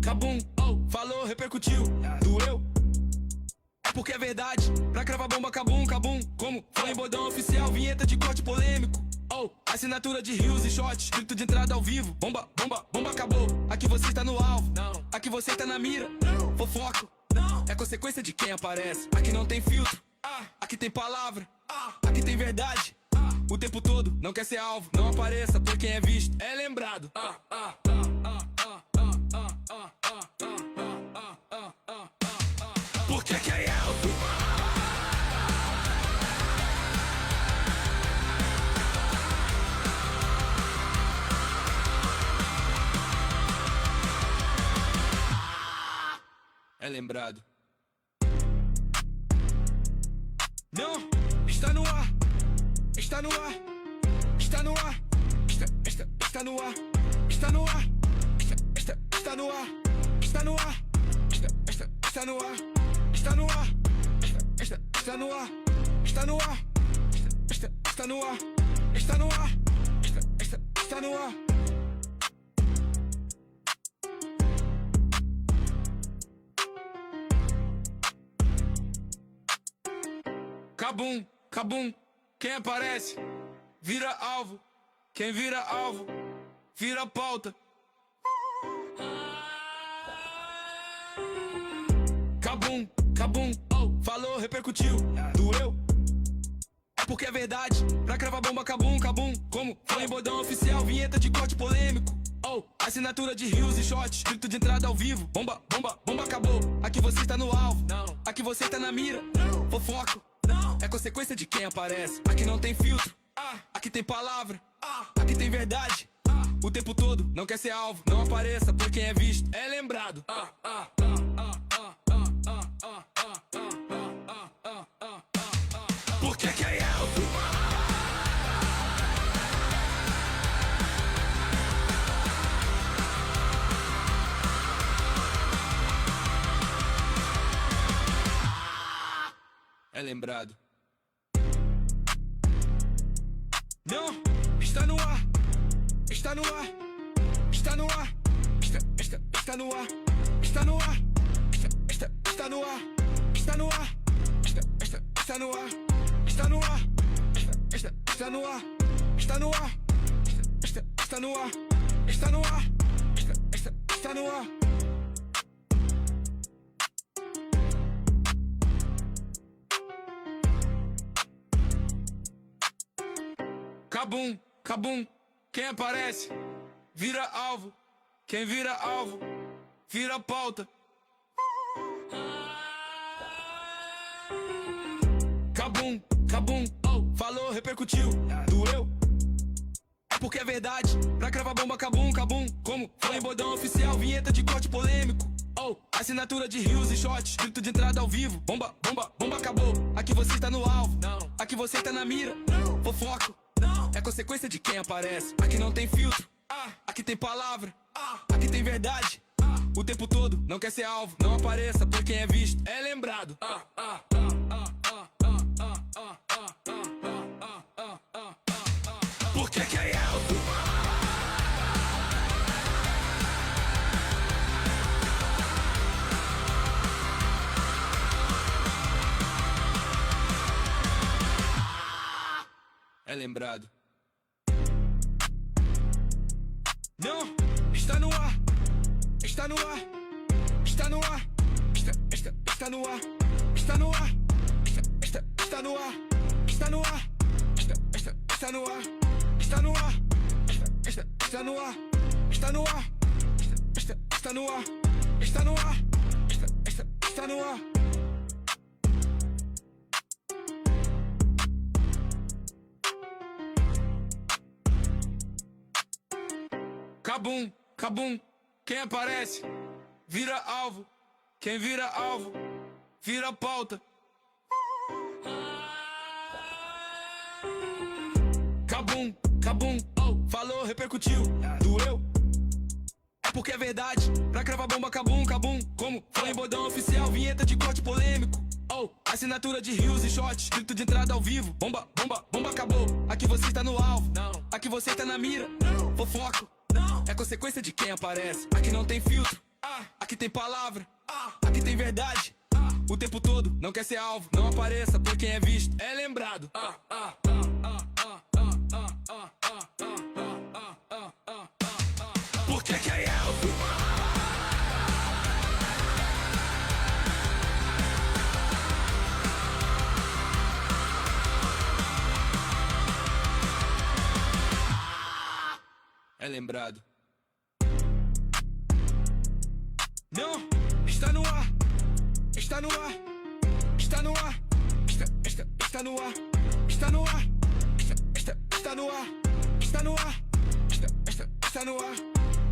cabum, oh, falou, repercutiu, doeu. É porque é verdade, pra cravar bomba, cabum, cabum. Como foi em bordão oficial, vinheta de corte polêmico. Oh, assinatura de rios e shots, grito de entrada ao vivo. Bomba, bomba, bomba, acabou. Aqui você está no alvo, não. Aqui você está na mira, não. Fofoco, não. É consequência de quem aparece. Aqui não tem filtro, aqui tem palavra, aqui tem verdade. O tempo todo, não quer ser alvo. Não apareça, por quem é visto é lembrado. Por que é alto? É lembrado. Não, está no ar. Está no ar. Está no ar. Está no ar. Está no ar. Está no ar. Está no ar. Está no ar. Está no ar. Está no ar. Está no ar. Está no ar. Está no ar. Está no ar. Cabum, cabum, quem aparece vira alvo, quem vira alvo vira pauta. Cabum, cabum, oh, falou, repercutiu, doeu. É porque é verdade, pra cravar bomba, cabum, cabum. Como foi em bordão oficial, vinheta de corte polêmico. Oh, assinatura de rios e shots, grito de entrada ao vivo. Bomba, bomba, bomba, acabou. Aqui você está no alvo, não. Aqui você está na mira, não. Fofoco, não. É consequência de quem aparece. Aqui não tem filtro, aqui tem palavra, aqui tem verdade. O tempo todo, não quer ser alvo. Não apareça, por quem é visto é lembrado. Por que é alto? É lembrado. Não, está no ar. Está no ar. Está no ar. Está no ar. Está no ar. Está no ar. Está no ar. Está no ar. Está no ar. Está no ar. Está no ar. Está no ar. Está no ar. Está no ar. Cabum, cabum, quem aparece vira alvo, quem vira alvo vira pauta. Cabum, cabum, oh, falou, repercutiu, doeu. É porque é verdade, pra cravar bomba, cabum, cabum. Como foi em bordão oficial, vinheta de corte polêmico. Oh, assinatura de rios e shots, grito de entrada ao vivo. Bomba, bomba, bomba, acabou. Aqui você está no alvo, não. Aqui você está na mira, não. Fofoco, não. É consequência de quem aparece. Aqui não tem filtro, aqui tem palavra, aqui tem verdade. O tempo todo, não quer ser alvo. Não apareça, por quem é visto é lembrado. Por que é alto? É lembrado. Não, está no ar. Está no ar. Está no ar. Está no ar. Está no ar. Está no ar. Está no ar. Está no ar. Está no ar. Está no ar. Está no ar. Está no ar. Está no ar. Está no ar. Cabum, cabum, quem aparece vira alvo, quem vira alvo vira pauta. Cabum, cabum, oh, falou, repercutiu, doeu. É porque é verdade, pra cravar bomba, cabum, cabum. Como foi em bordão oficial, vinheta de corte polêmico. Oh, assinatura de rios e shots, grito de entrada ao vivo. Bomba, bomba, bomba, acabou. Aqui você está no alvo, não. Aqui você está na mira, não. Fofoco, não. É consequência de quem aparece. Aqui não tem filtro, aqui tem palavra, aqui tem verdade. O tempo todo não quer ser alvo, não apareça, por quem é visto é lembrado. Por que é elfo? É lembrado. Não, está no ar, está no ar, está no ar, está no ar, está no ar, está no ar, está no ar, está no ar, está no ar,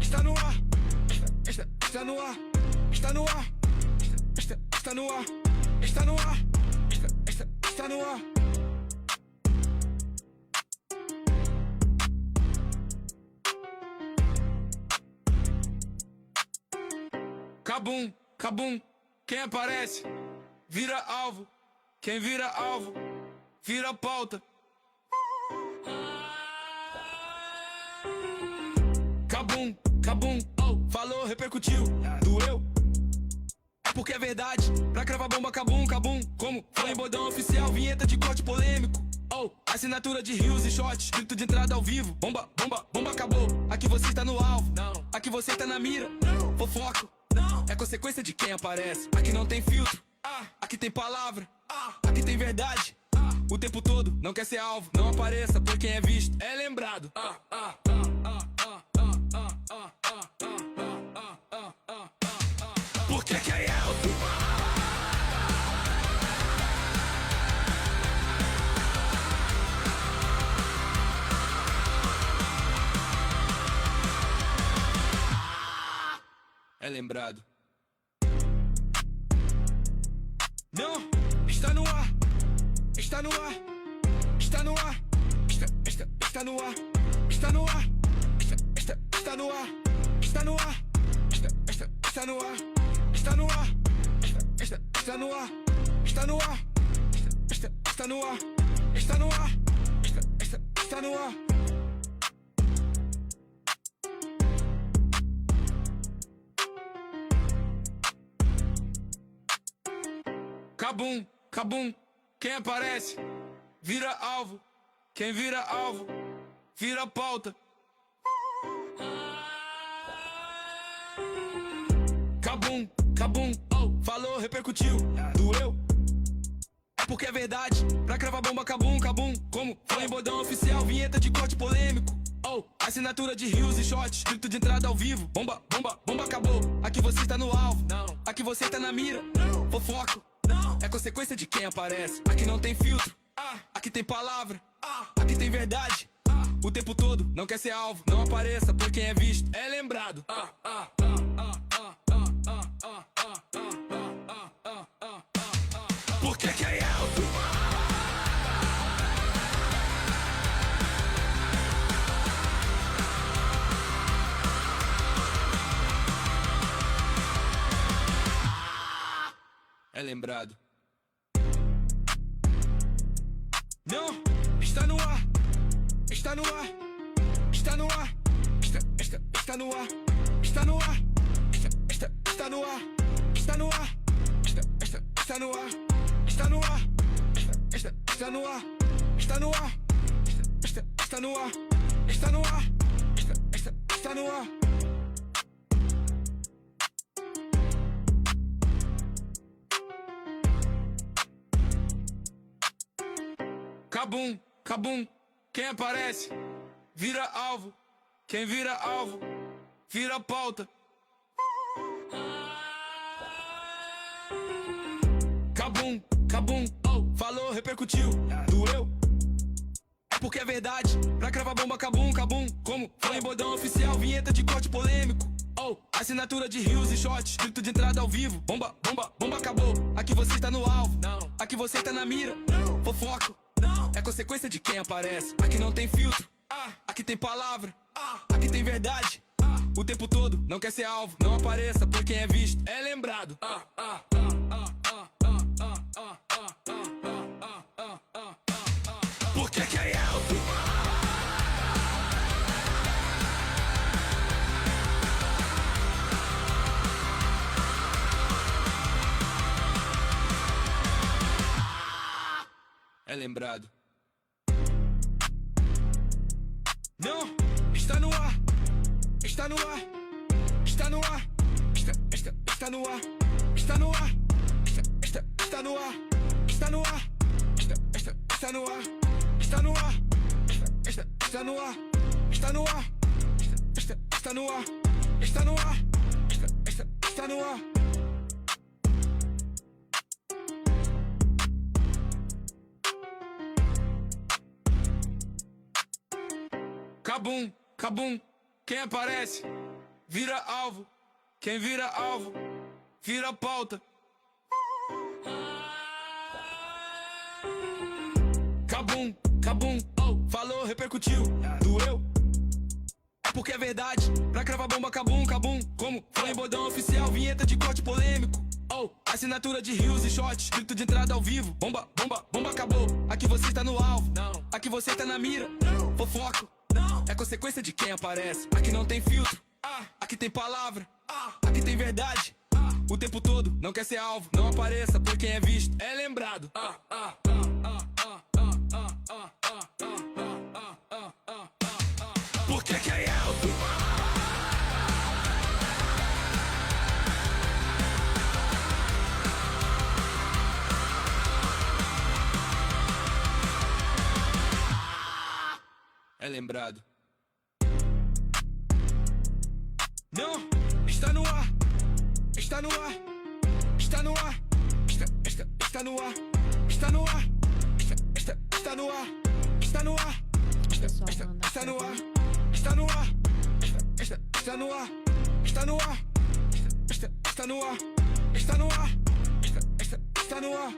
está no ar, está no ar, está no ar, está no ar, está no ar. Cabum, cabum, quem aparece vira alvo, quem vira alvo vira pauta. Cabum, cabum, falou, repercutiu, doeu. É porque é verdade, pra cravar bomba, cabum, cabum. Como foi em bordão oficial, vinheta de corte polêmico. Assinatura de rios e shots, escrito de entrada ao vivo. Bomba, bomba, bomba acabou. Aqui você está no alvo, aqui você está na mira. Fofoco, é consequência de quem aparece. Aqui não tem filtro, aqui tem palavra, aqui tem verdade. O tempo todo não quer ser alvo, não apareça, por quem é visto é lembrado. Por que é elfo? É lembrado. Não, está no ar, está no ar, está no ar, está no ar, está no ar, está no ar, está no ar, está no ar, está no ar, está no ar, está no ar, está no ar, está no ar, está no ar. Cabum, cabum, quem aparece vira alvo, quem vira alvo vira pauta. Cabum, cabum, falou, repercutiu, doeu. É porque é verdade, pra cravar bomba, cabum, cabum. Como foi em bordão oficial, vinheta de corte polêmico. Assinatura de rios e shots, escrito de entrada ao vivo. Bomba, bomba, bomba acabou. Aqui você está no alvo, aqui você está na mira. Fofoco, é consequência de quem aparece. Aqui não tem filtro, aqui tem palavra, aqui tem verdade. O tempo todo não quer ser alvo, não apareça, por quem é visto é lembrado. Por que é elfo? É lembrado. Não, está no ar, está no ar, está no ar, está no ar, está no ar, está no ar, está no ar, está no ar, está no ar, está no ar, está no ar, está no ar, está no ar, está no ar. Cabum, cabum, quem aparece vira alvo, quem vira alvo vira pauta. Cabum, cabum, falou, repercutiu, doeu. É porque é verdade, pra cravar bomba, cabum, cabum. Como foi em bordão oficial, vinheta de corte polêmico. Assinatura de rios e shots, escrito de entrada ao vivo. Bomba, bomba, bomba acabou. Aqui você está no alvo, aqui você está na mira. Fofoco, é consequência de quem aparece. Aqui não tem filtro, aqui tem palavra, aqui tem verdade. O tempo todo não quer ser alvo, não apareça, por quem é visto é lembrado. Por que é elfo? lembrado. Não, está no ar, está no ar, está no ar, está no ar, está no ar, está no ar, está no ar, está no ar, está no ar, está no ar, está no ar, está no ar, está no ar, está no ar. Cabum, cabum, quem aparece vira alvo, quem vira alvo vira pauta. Cabum, cabum, falou, repercutiu, doeu. Porque é verdade, pra cravar bomba, cabum, cabum. Como foi em bordão oficial, vinheta de corte polêmico. Assinatura de rios e shots, escrito de entrada ao vivo. Bomba, bomba, bomba acabou. Aqui você está no alvo, não. Aqui você está na mira, não. Fofoca, não. É consequência de quem aparece. Aqui não tem filtro, aqui tem palavra, aqui tem verdade. O tempo todo, não quer ser alvo, não apareça, por quem é visto é lembrado. Porque quem é alto é lembrado. Não, está no ar, está no ar, está no ar, está no ar, está no ar, está no ar, está no ar, está no ar, está no ar, está no ar, está no ar, está no ar, está no ar, está no ar.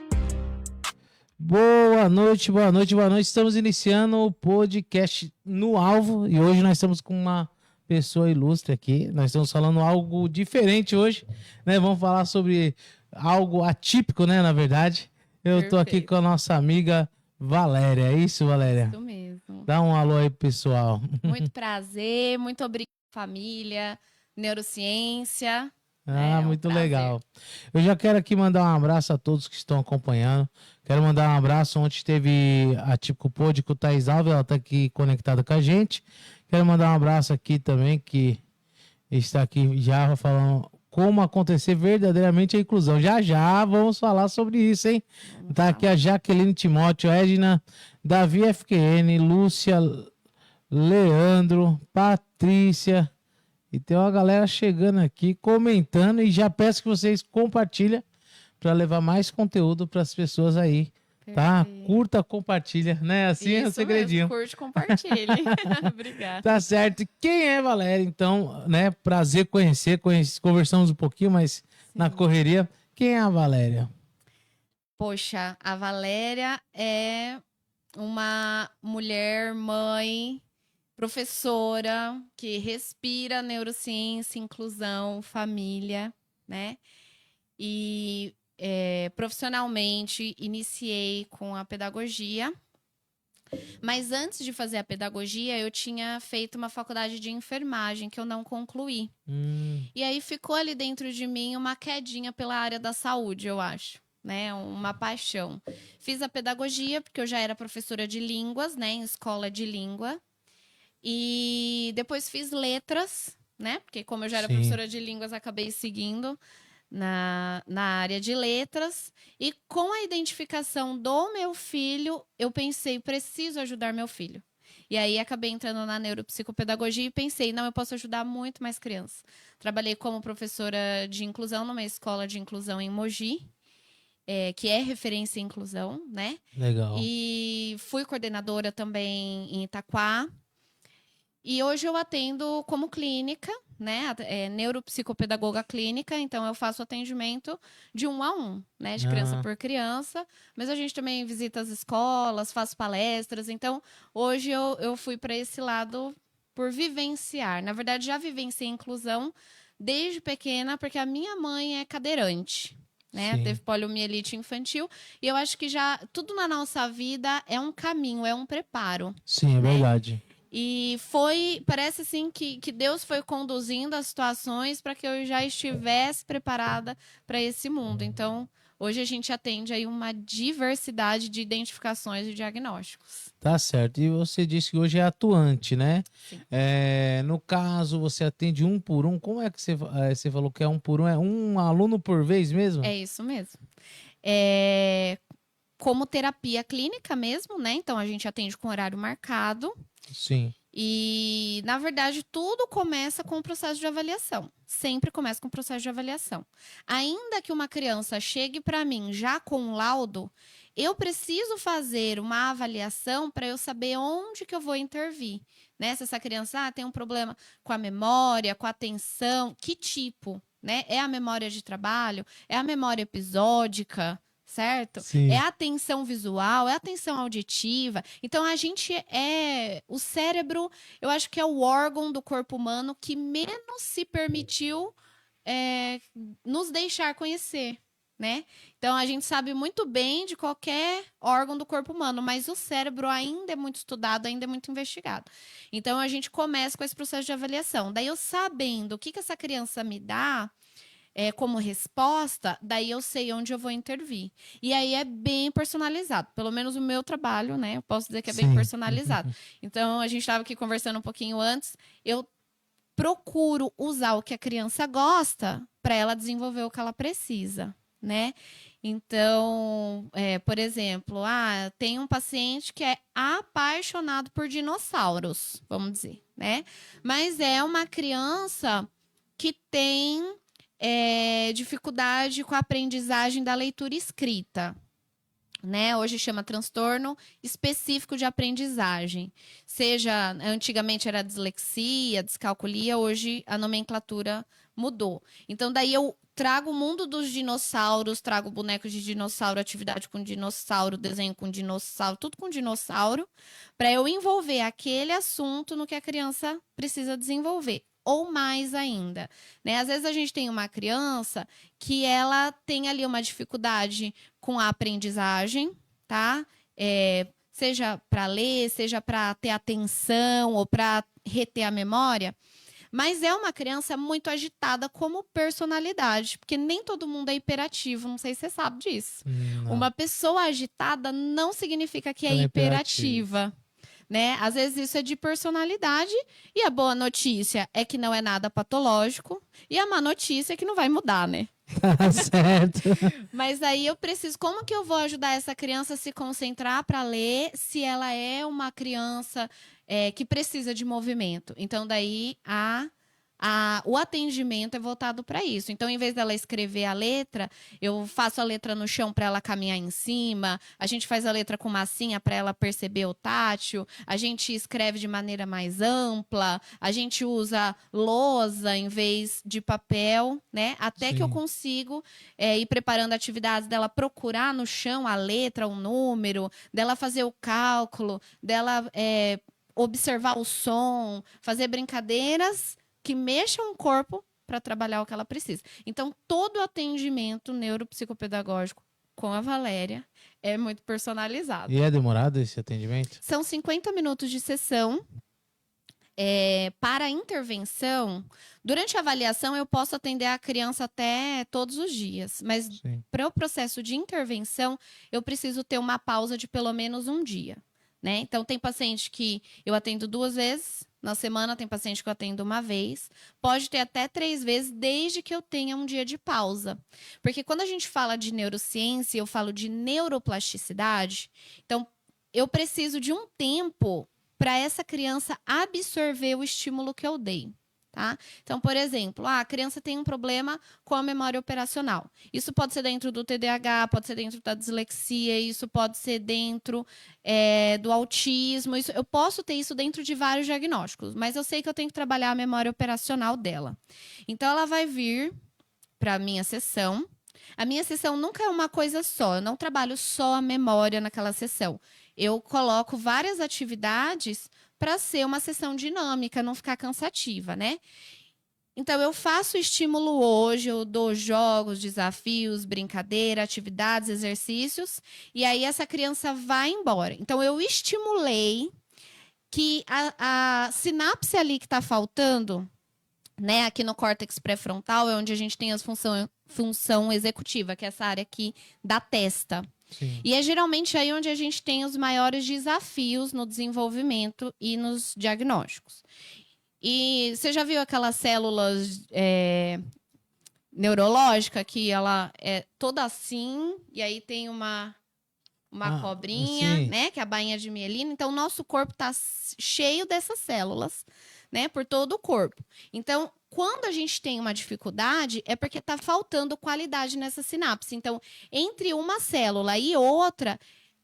Boa noite, boa noite, boa noite. Estamos iniciando o podcast No Alvo e hoje nós estamos com uma pessoa ilustre aqui. Nós estamos falando algo diferente hoje, né? Vamos falar sobre algo atípico, né? Na verdade, eu tô aqui com a nossa amiga Valéria. É isso, Valéria? Isso mesmo. Dá um alô aí, pessoal. Muito prazer, muito obrigada, família, neurociência. Muito legal. Eu já quero aqui mandar um abraço a todos que estão acompanhando. Quero mandar um abraço. Ontem teve a Típico Pod com o Thaís Alves, ela está aqui conectada com a gente. Quero mandar um abraço aqui também, que está aqui já falando como acontecer verdadeiramente a inclusão. Já já vamos falar sobre isso, hein? Tá aqui a Jaqueline Timóteo, Edna, Davi FQN, Lúcia, Leandro, Patrícia. E tem uma galera chegando aqui, comentando, e já peço que vocês compartilhem para levar mais conteúdo para as pessoas aí, tá? Curta, compartilha, né? Assim é o segredinho. Mesmo, curte, compartilhe. Obrigada. Tá certo. Quem é Valéria, então, né? Prazer conhecer, conversamos um pouquinho, mas sim, na correria. Quem é a Valéria? Poxa, a Valéria é uma mulher, mãe, professora que respira neurociência, inclusão, família, né? E profissionalmente iniciei com a pedagogia, mas antes de fazer a pedagogia eu tinha feito uma faculdade de enfermagem que eu não concluí. E aí ficou ali dentro de mim uma quedinha pela área da saúde, eu acho, né? Uma paixão. Fiz a pedagogia porque eu já era professora de línguas, né? Em escola de língua. E depois fiz letras, né? Porque como eu já era professora de línguas, acabei seguindo na área de letras. E com a identificação do meu filho, eu pensei, preciso ajudar meu filho. E aí acabei entrando na neuropsicopedagogia e pensei, não, eu posso ajudar muito mais crianças. Trabalhei como professora de inclusão numa escola de inclusão em Mogi, que é referência em inclusão, né? Legal. E fui coordenadora também em Itaquá. E hoje eu atendo como clínica, né? Neuropsicopedagoga clínica, então eu faço atendimento de 1 a 1, né? De criança por criança. Mas a gente também visita as escolas, faz palestras. Então, hoje eu fui para esse lado por vivenciar. Na verdade, já vivenciei inclusão desde pequena, porque a minha mãe é cadeirante, né? Teve poliomielite infantil. E eu acho que já tudo na nossa vida é um caminho, é um preparo. Sim, é verdade. E parece assim que Deus foi conduzindo as situações para que eu já estivesse preparada para esse mundo. Então, hoje a gente atende aí uma diversidade de identificações e diagnósticos. Tá certo. E você disse que hoje é atuante, né? Sim. No caso, você atende um por um. Como é que você falou que é um por um? É um aluno por vez mesmo? É isso mesmo. Como terapia clínica mesmo, né? Então, a gente atende com horário marcado. Sim. E, na verdade, tudo começa com o processo de avaliação. Sempre começa com o processo de avaliação. Ainda que uma criança chegue para mim já com um laudo, eu preciso fazer uma avaliação para eu saber onde que eu vou intervir. Né? Se essa criança tem um problema com a memória, com a atenção, que tipo? Né? É a memória de trabalho? É a memória episódica? Certo? Sim. É a atenção visual, é a atenção auditiva. Então, o cérebro, eu acho que é o órgão do corpo humano que menos se permitiu nos deixar conhecer, né? Então, a gente sabe muito bem de qualquer órgão do corpo humano, mas o cérebro ainda é muito estudado, ainda é muito investigado. Então, a gente começa com esse processo de avaliação. Daí, eu sabendo o que essa criança me dá, como resposta, daí eu sei onde eu vou intervir. E aí é bem personalizado. Pelo menos o meu trabalho, né? Eu posso dizer que é bem personalizado. Então, a gente estava aqui conversando um pouquinho antes. Eu procuro usar o que a criança gosta para ela desenvolver o que ela precisa, né? Então, por exemplo, tem um paciente que é apaixonado por dinossauros, vamos dizer, né? Mas é uma criança que tem dificuldade com a aprendizagem da leitura escrita, né? Hoje chama transtorno específico de aprendizagem. Antigamente era dislexia, descalculia, hoje a nomenclatura mudou. Então, daí eu trago o mundo dos dinossauros, trago boneco de dinossauro, atividade com dinossauro, desenho com dinossauro, tudo com dinossauro, para eu envolver aquele assunto no que a criança precisa desenvolver. Ou mais ainda, né? Às vezes a gente tem uma criança que ela tem ali uma dificuldade com a aprendizagem, tá? Seja para ler, seja para ter atenção ou para reter a memória, mas é uma criança muito agitada como personalidade, porque nem todo mundo é hiperativo, não sei se você sabe disso. Não. Uma pessoa agitada não significa que é Ela é hiperativa. Né? Às vezes isso é de personalidade e a boa notícia é que não é nada patológico e a má notícia é que não vai mudar, né? Tá certo. Mas aí eu preciso, como que eu vou ajudar essa criança a se concentrar para ler se ela é uma criança que precisa de movimento? Então daí o atendimento é voltado para isso. Então, em vez dela escrever a letra, eu faço a letra no chão para ela caminhar em cima. A gente faz a letra com massinha para ela perceber o tátil. A gente escreve de maneira mais ampla. A gente usa lousa em vez de papel, né? Até que eu consigo ir preparando atividades dela procurar no chão a letra, o número, dela fazer o cálculo, dela observar o som, fazer brincadeiras que mexam o corpo para trabalhar o que ela precisa. Então, todo o atendimento neuropsicopedagógico com a Valéria é muito personalizado. E é demorado esse atendimento? São 50 minutos de sessão. Para a intervenção, durante a avaliação eu posso atender a criança até todos os dias, mas para o processo de intervenção eu preciso ter uma pausa de pelo menos um dia. Né? Então, tem paciente que eu atendo 2 vezes na semana, tem paciente que eu atendo 1 vez. Pode ter até 3 vezes, desde que eu tenha um dia de pausa. Porque quando a gente fala de neurociência, eu falo de neuroplasticidade. Então, eu preciso de um tempo para essa criança absorver o estímulo que eu dei. Tá? Então, por exemplo, a criança tem um problema com a memória operacional. Isso pode ser dentro do TDAH, pode ser dentro da dislexia, isso pode ser dentro do autismo. Eu posso ter isso dentro de vários diagnósticos, mas eu sei que eu tenho que trabalhar a memória operacional dela. Então, ela vai vir para a minha sessão. A minha sessão nunca é uma coisa só, eu não trabalho só a memória naquela sessão. Eu coloco várias atividades para ser uma sessão dinâmica, não ficar cansativa, né? Então, eu faço estímulo hoje, eu dou jogos, desafios, brincadeira, atividades, exercícios, e aí essa criança vai embora. Então, eu estimulei que a sinapse ali que está faltando, né? Aqui no córtex pré-frontal é onde a gente tem as função executiva, que é essa área aqui da testa. Sim. E é geralmente aí onde a gente tem os maiores desafios no desenvolvimento e nos diagnósticos. E você já viu aquelas células neurológicas que ela é toda assim, e aí tem uma cobrinha, sim. né? Que é a bainha de mielina. Então, o nosso corpo está cheio dessas células, né? Por todo o corpo. Então, quando a gente tem uma dificuldade, é porque está faltando qualidade nessa sinapse. Então, entre uma célula e outra,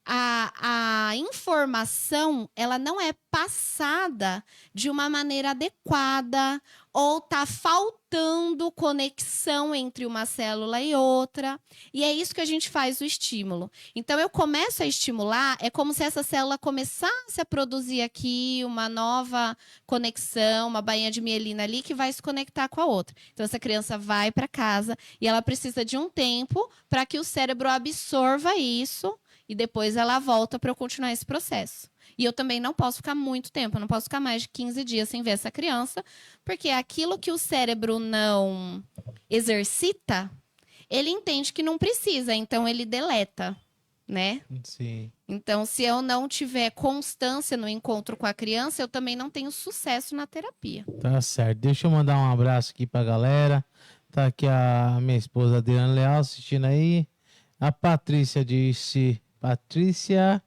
a informação, ela não é passada de uma maneira adequada, ou tá faltando conexão entre uma célula e outra. E é isso que a gente faz o estímulo. Então, eu começo a estimular, é como se essa célula começasse a produzir aqui uma nova conexão, uma bainha de mielina ali que vai se conectar com a outra. Então, essa criança vai para casa e ela precisa de um tempo para que o cérebro absorva isso e depois ela volta para eu continuar esse processo. E eu também não posso ficar muito tempo, eu não posso ficar mais de 15 dias sem ver essa criança, porque aquilo que o cérebro não exercita, ele entende que não precisa, então ele deleta, né? Sim. Então, se eu não tiver constância no encontro com a criança, eu também não tenho sucesso na terapia. Tá certo. Deixa eu mandar um abraço aqui pra galera. Tá aqui a minha esposa Adriana Leal assistindo aí. A Patrícia disse... Patrícia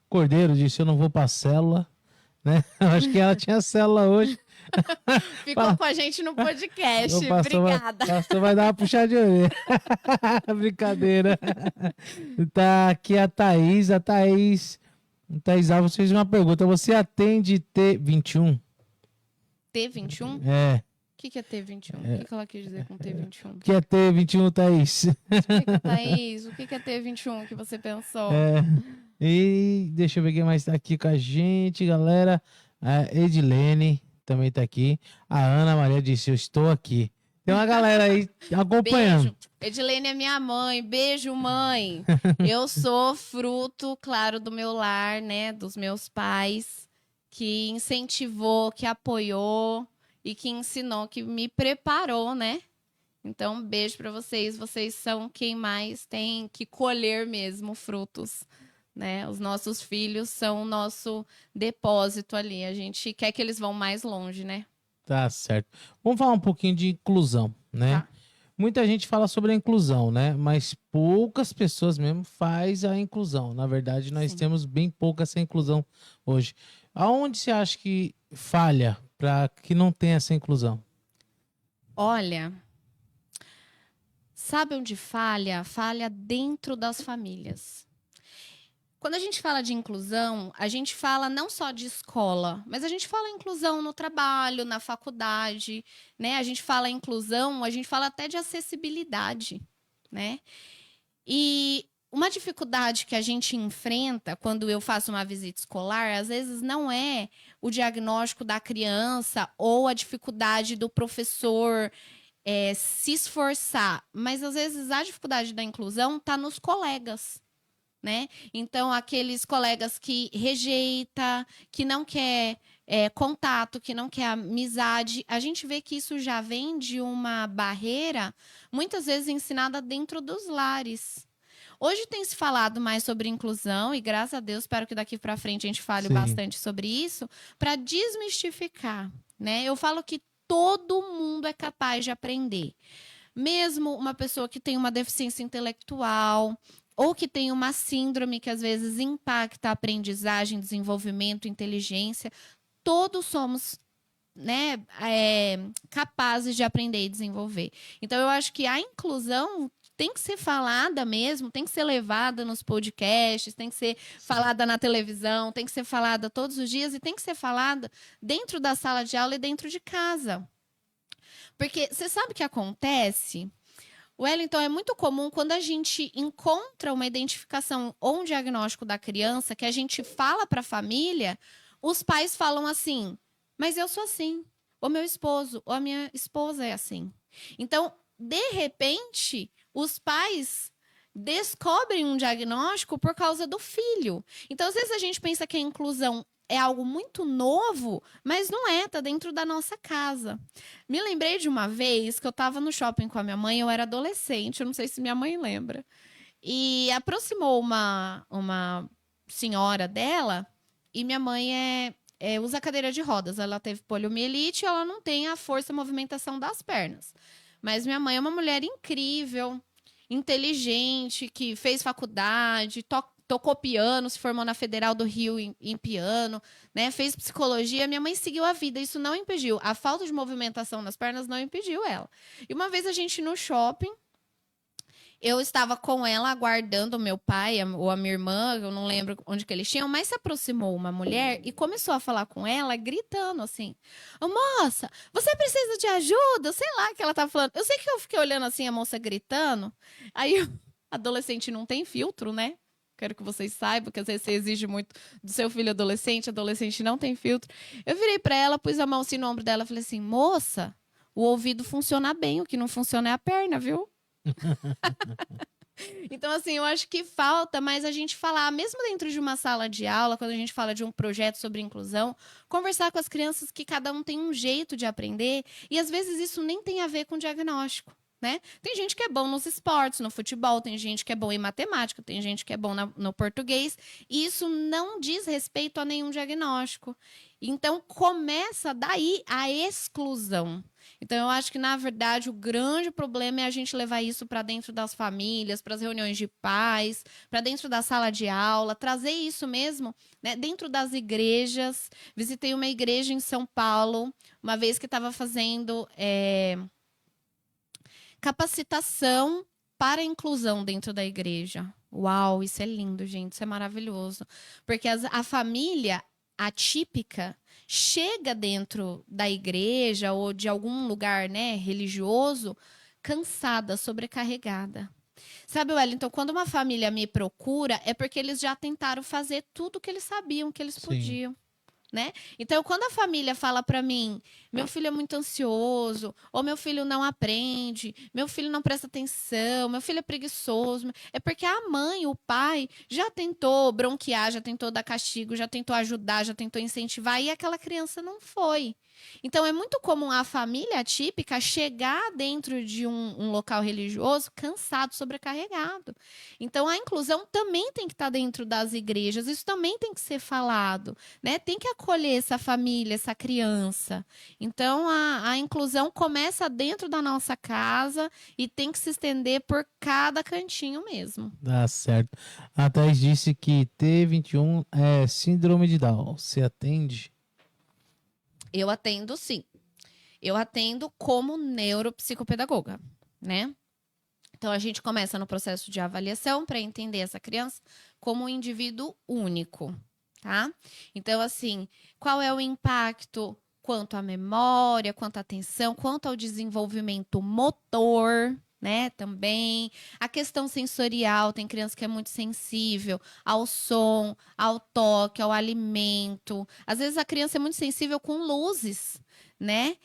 Cordeiro disse, eu não vou pra célula, né? Eu acho que ela tinha célula hoje. Ficou com a gente no podcast. O pastor Obrigada. O pastor vai dar uma puxada de orelha. Brincadeira. Tá aqui a Thaís. A Thaís Alves fez uma pergunta. Você atende T21? T21? É. O que é T21? O que ela quis dizer com T21? O que é T21, Thaís? Explica, Thaís, o que é T21 que você pensou? E deixa eu ver quem mais tá aqui com a gente, galera. A Edilene também tá aqui. A Ana Maria disse, eu estou aqui. Tem uma galera aí acompanhando. Beijo. Edilene é minha mãe. Beijo, mãe. Eu sou fruto, claro, do meu lar, né? Dos meus pais, que incentivou, que apoiou e que ensinou, que me preparou, né? Então, beijo pra vocês. Vocês são quem mais tem que colher mesmo frutos, né? Os nossos filhos são o nosso depósito ali. A gente quer que eles vão mais longe, né? Tá certo. Vamos falar um pouquinho de inclusão, né? Tá. Muita gente fala sobre a inclusão, né? Mas poucas pessoas mesmo faz a inclusão. Na verdade, nós Sim. temos bem pouca essa inclusão hoje. Aonde você acha que falha para que não tenha essa inclusão? Olha, sabe onde falha? Falha dentro das famílias. Quando a gente fala de inclusão, a gente fala não só de escola, mas a gente fala inclusão no trabalho, na faculdade, né? A gente fala inclusão, a gente fala até de acessibilidade, né? E uma dificuldade que a gente enfrenta quando eu faço uma visita escolar, às vezes não é o diagnóstico da criança ou a dificuldade do professor se esforçar, mas às vezes a dificuldade da inclusão está nos colegas, né? Então, aqueles colegas que rejeita, que não quer contato, que não quer amizade, a gente vê que isso já vem de uma barreira, muitas vezes ensinada dentro dos lares. Hoje tem se falado mais sobre inclusão e, graças a Deus, espero que daqui para frente a gente fale Sim. bastante sobre isso, para desmistificar, né? Eu falo que todo mundo é capaz de aprender. Mesmo uma pessoa que tem uma deficiência intelectual ou que tem uma síndrome que às vezes impacta a aprendizagem, desenvolvimento, inteligência, todos somos, né, capazes de aprender e desenvolver. Então, eu acho que a inclusão tem que ser falada mesmo, tem que ser levada nos podcasts, tem que ser falada na televisão, tem que ser falada todos os dias e tem que ser falada dentro da sala de aula e dentro de casa. Porque você sabe o que acontece? Wellington, é muito comum quando a gente encontra uma identificação ou um diagnóstico da criança, que a gente fala para a família, os pais falam assim, mas eu sou assim, ou meu esposo, ou a minha esposa é assim. Então, de repente, os pais descobrem um diagnóstico por causa do filho. Então, às vezes a gente pensa que a inclusão é algo muito novo, mas não é, tá dentro da nossa casa. Me lembrei de uma vez que eu tava no shopping com a minha mãe, eu era adolescente, eu não sei se minha mãe lembra. E aproximou uma senhora dela, e minha mãe usa cadeira de rodas. Ela teve poliomielite, ela não tem a força e movimentação das pernas. Mas minha mãe é uma mulher incrível, inteligente, que fez faculdade, tocou piano, se formou na Federal do Rio em piano, né? Fez psicologia. Minha mãe seguiu a vida, isso não impediu. A falta de movimentação nas pernas não impediu ela. E uma vez a gente no shopping, eu estava com ela aguardando o meu pai ou a minha irmã, eu não lembro onde que eles tinham, mas se aproximou uma mulher e começou a falar com ela, gritando assim: "Ô, moça, você precisa de ajuda?" Sei lá o que ela tava falando. Eu sei que eu fiquei olhando assim a moça gritando. Aí, adolescente não tem filtro, né? Quero que vocês saibam, que às vezes você exige muito do seu filho adolescente não tem filtro. Eu virei para ela, pus a mão assim no ombro dela e falei assim: "Moça, o ouvido funciona bem, o que não funciona é a perna, viu?" Então, assim, eu acho que falta mais a gente falar, mesmo dentro de uma sala de aula, quando a gente fala de um projeto sobre inclusão, conversar com as crianças que cada um tem um jeito de aprender, e às vezes isso nem tem a ver com diagnóstico. Né? Tem gente que é bom nos esportes, no futebol, tem gente que é bom em matemática, tem gente que é bom no português, e isso não diz respeito a nenhum diagnóstico. Então, começa daí a exclusão. Então, eu acho que, na verdade, o grande problema é a gente levar isso para dentro das famílias, para as reuniões de pais, para dentro da sala de aula, trazer isso mesmo, né, dentro das igrejas. Visitei uma igreja em São Paulo, uma vez que estava fazendo capacitação para a inclusão dentro da igreja. Uau, isso é lindo, gente, isso é maravilhoso. Porque a família atípica chega dentro da igreja ou de algum lugar, né, religioso, cansada, sobrecarregada. Sabe, Wellington, quando uma família me procura, é porque eles já tentaram fazer tudo o que eles sabiam que eles podiam. Né? Então, quando a família fala para mim, meu filho é muito ansioso, ou meu filho não aprende, meu filho não presta atenção, meu filho é preguiçoso, é porque a mãe, o pai, já tentou bronquear, já tentou dar castigo, já tentou ajudar, já tentou incentivar, e aquela criança não foi. Então, é muito comum a família atípica chegar dentro de um local religioso cansado, sobrecarregado. Então, a inclusão também tem que estar dentro das igrejas, isso também tem que ser falado, né? Tem que acolher essa família, essa criança. Então, a inclusão começa dentro da nossa casa e tem que se estender por cada cantinho mesmo. Tá certo. A Thaís disse que T21 é síndrome de Down. Você atende? Eu atendo, sim. Eu atendo como neuropsicopedagoga, né? Então, a gente começa no processo de avaliação para entender essa criança como um indivíduo único, tá? Então, assim, qual é o impacto quanto à memória, quanto à atenção, quanto ao desenvolvimento motor, né? Também. A questão sensorial, tem criança que é muito sensível ao som, ao toque, ao alimento. Às vezes a criança é muito sensível com luzes, né?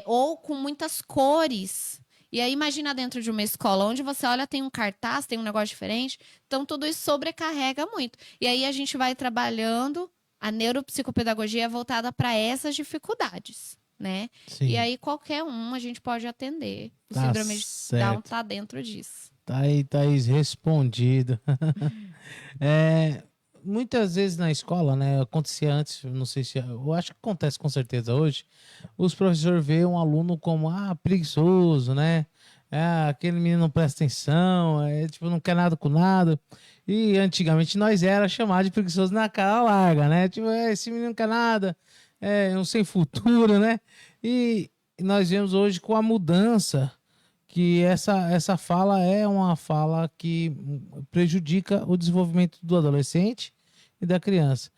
Ou com muitas cores. E aí, imagina dentro de uma escola, onde você olha, tem um cartaz, tem um negócio diferente. Então, tudo isso sobrecarrega muito. E aí, a gente vai trabalhando, a neuropsicopedagogia é voltada para essas dificuldades, né? Sim. E aí, qualquer um a gente pode atender. O Tá síndrome de Down certo. tá dentro disso. Tá aí, Thaís, respondido. Muitas vezes na escola, né, acontecia antes, não sei se, eu acho que acontece com certeza hoje, os professores veem um aluno como, preguiçoso, né, aquele menino não presta atenção, tipo, não quer nada com nada, e antigamente nós era chamado de preguiçoso na cara larga, né, tipo, esse menino não quer nada, um sem futuro, né, e nós vemos hoje com a mudança, que essa fala é uma fala que prejudica o desenvolvimento do adolescente e da criança.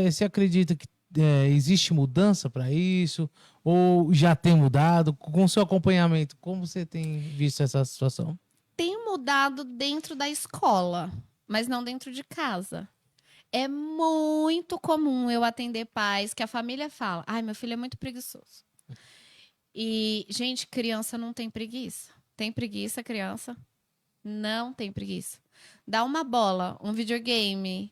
Você acredita que existe mudança para isso? Ou já tem mudado? Com o seu acompanhamento, como você tem visto essa situação? Tem mudado dentro da escola, mas não dentro de casa. É muito comum eu atender pais que a família fala: "Ai, meu filho é muito preguiçoso". E, gente, criança não tem preguiça. Tem preguiça, criança? Não tem preguiça. Dá uma bola, um videogame,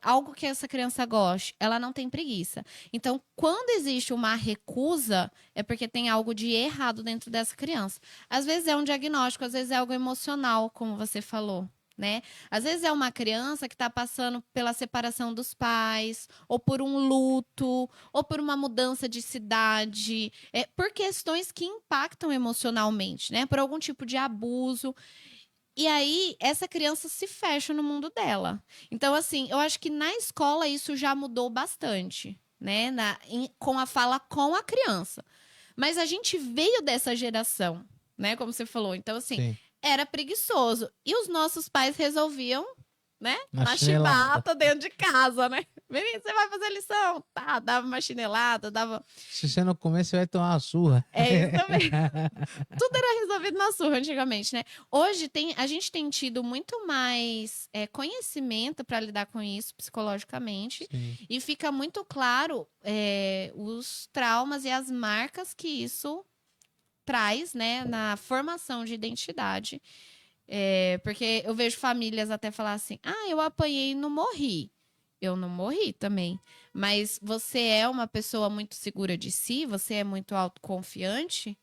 algo que essa criança goste, ela não tem preguiça. Então, quando existe uma recusa, é porque tem algo de errado dentro dessa criança. Às vezes é um diagnóstico, às vezes é algo emocional, como você falou, né? Às vezes é uma criança que está passando pela separação dos pais, ou por um luto, ou por uma mudança de cidade, por questões que impactam emocionalmente, né? Por algum tipo de abuso. E aí, essa criança se fecha no mundo dela. Então, assim, eu acho que na escola isso já mudou bastante, né? Com a fala com a criança. Mas a gente veio dessa geração, né? Como você falou. Então, assim, Sim. era preguiçoso. E os nossos pais resolviam, né? Na Na chibata dentro de casa, né? Menino, você vai fazer lição? Tá, dava uma chinelada, dava... Se você não comer, você vai tomar uma surra. É isso também. Tudo era resolvido na surra antigamente, né? Hoje a gente tem tido muito mais conhecimento para lidar com isso psicologicamente. Sim. E fica muito claro os traumas e as marcas que isso traz, né, na formação de identidade. Porque eu vejo famílias até falar assim: ah, eu apanhei e não morri. Eu não morri também. Mas você é uma pessoa muito segura de si? Você é muito autoconfiante?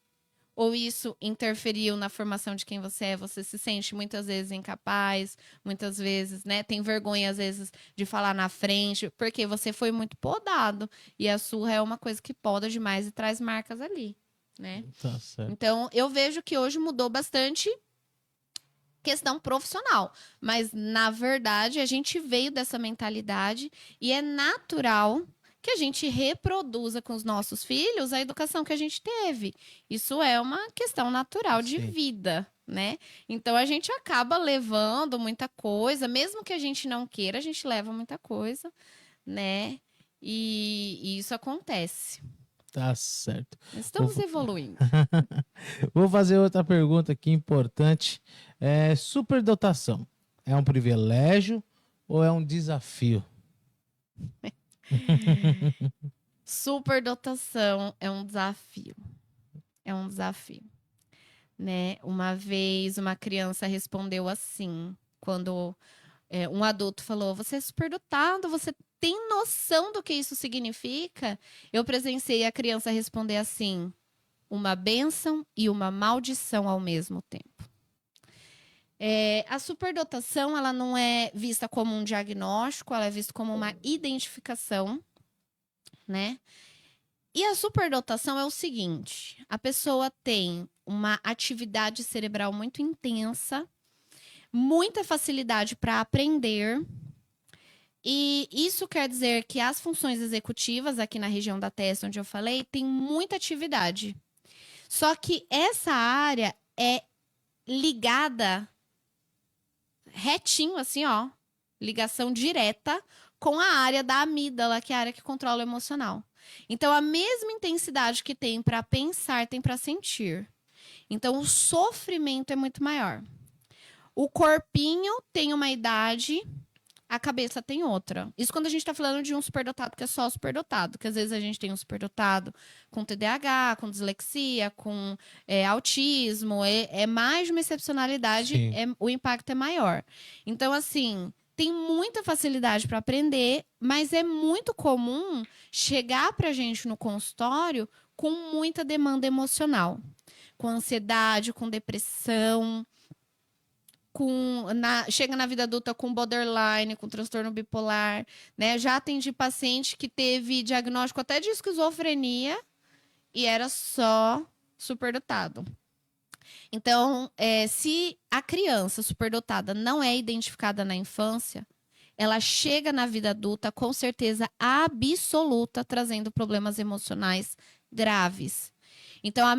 Ou isso interferiu na formação de quem você é? Você se sente muitas vezes incapaz, muitas vezes, né? Tem vergonha, às vezes, de falar na frente, porque você foi muito podado. E a surra é uma coisa que poda demais e traz marcas ali, né? Tá certo. Então, eu vejo que hoje mudou bastante questão profissional, mas na verdade a gente veio dessa mentalidade e é natural que a gente reproduza com os nossos filhos a educação que a gente teve. Isso é uma questão natural de Sim. vida, né? Então a gente acaba levando muita coisa, mesmo que a gente não queira, a gente leva muita coisa, né? E isso acontece. Tá certo. Estamos evoluindo. Vou fazer outra pergunta aqui importante. Superdotação é um privilégio ou é um desafio? Superdotação é um desafio. É um desafio, né? Uma vez uma criança respondeu assim, quando um adulto falou: você é superdotado, você tem noção do que isso significa? Eu presenciei a criança responder assim: uma bênção e uma maldição ao mesmo tempo. A superdotação, ela não é vista como um diagnóstico, ela é vista como uma identificação, né? E a superdotação é o seguinte: a pessoa tem uma atividade cerebral muito intensa, muita facilidade para aprender, e isso quer dizer que as funções executivas aqui na região da testa, onde eu falei, tem muita atividade. Só que essa área é ligada retinho, assim, ó, ligação direta com a área da amígdala, que é a área que controla o emocional. Então, a mesma intensidade que tem para pensar, tem para sentir. Então, o sofrimento é muito maior. O corpinho tem uma idade, a cabeça tem outra. Isso quando a gente está falando de um superdotado que é só superdotado, que às vezes a gente tem um superdotado com TDAH, com dislexia, com autismo, é mais de uma excepcionalidade, o impacto é maior. Então, assim, tem muita facilidade para aprender, mas é muito comum chegar para a gente no consultório com muita demanda emocional, com ansiedade, com depressão, chega na vida adulta com borderline, com transtorno bipolar, né? Já atendi paciente que teve diagnóstico até de esquizofrenia e era só superdotado. Então, se a criança superdotada não é identificada na infância, ela chega na vida adulta com certeza absoluta trazendo problemas emocionais graves. Então, ao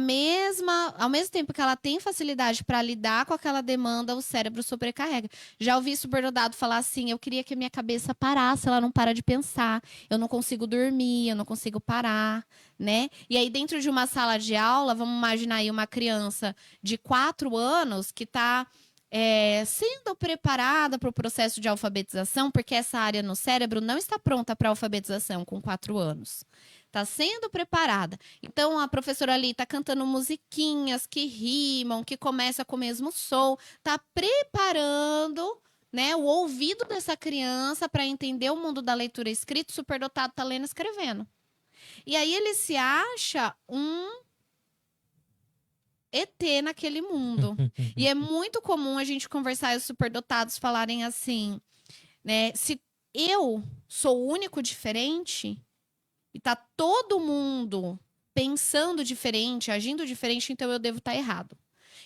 mesmo tempo que ela tem facilidade para lidar com aquela demanda, o cérebro sobrecarrega. Já ouvi superdotado falar assim: eu queria que a minha cabeça parasse, ela não para de pensar, eu não consigo dormir, eu não consigo parar, né? E aí, dentro de uma sala de aula, vamos imaginar aí uma criança de 4 anos que está sendo preparada para o processo de alfabetização, porque essa área no cérebro não está pronta para alfabetização com 4 anos. Está sendo preparada. Então, a professora ali está cantando musiquinhas que rimam, que começam com o mesmo som. Está preparando né, o ouvido dessa criança para entender o mundo da leitura escrita, o superdotado tá lendo e escrevendo. E aí ele se acha um ET naquele mundo. E é muito comum a gente conversar e os superdotados falarem assim, né, se eu sou o único diferente e tá todo mundo pensando diferente, agindo diferente, então eu devo estar errado.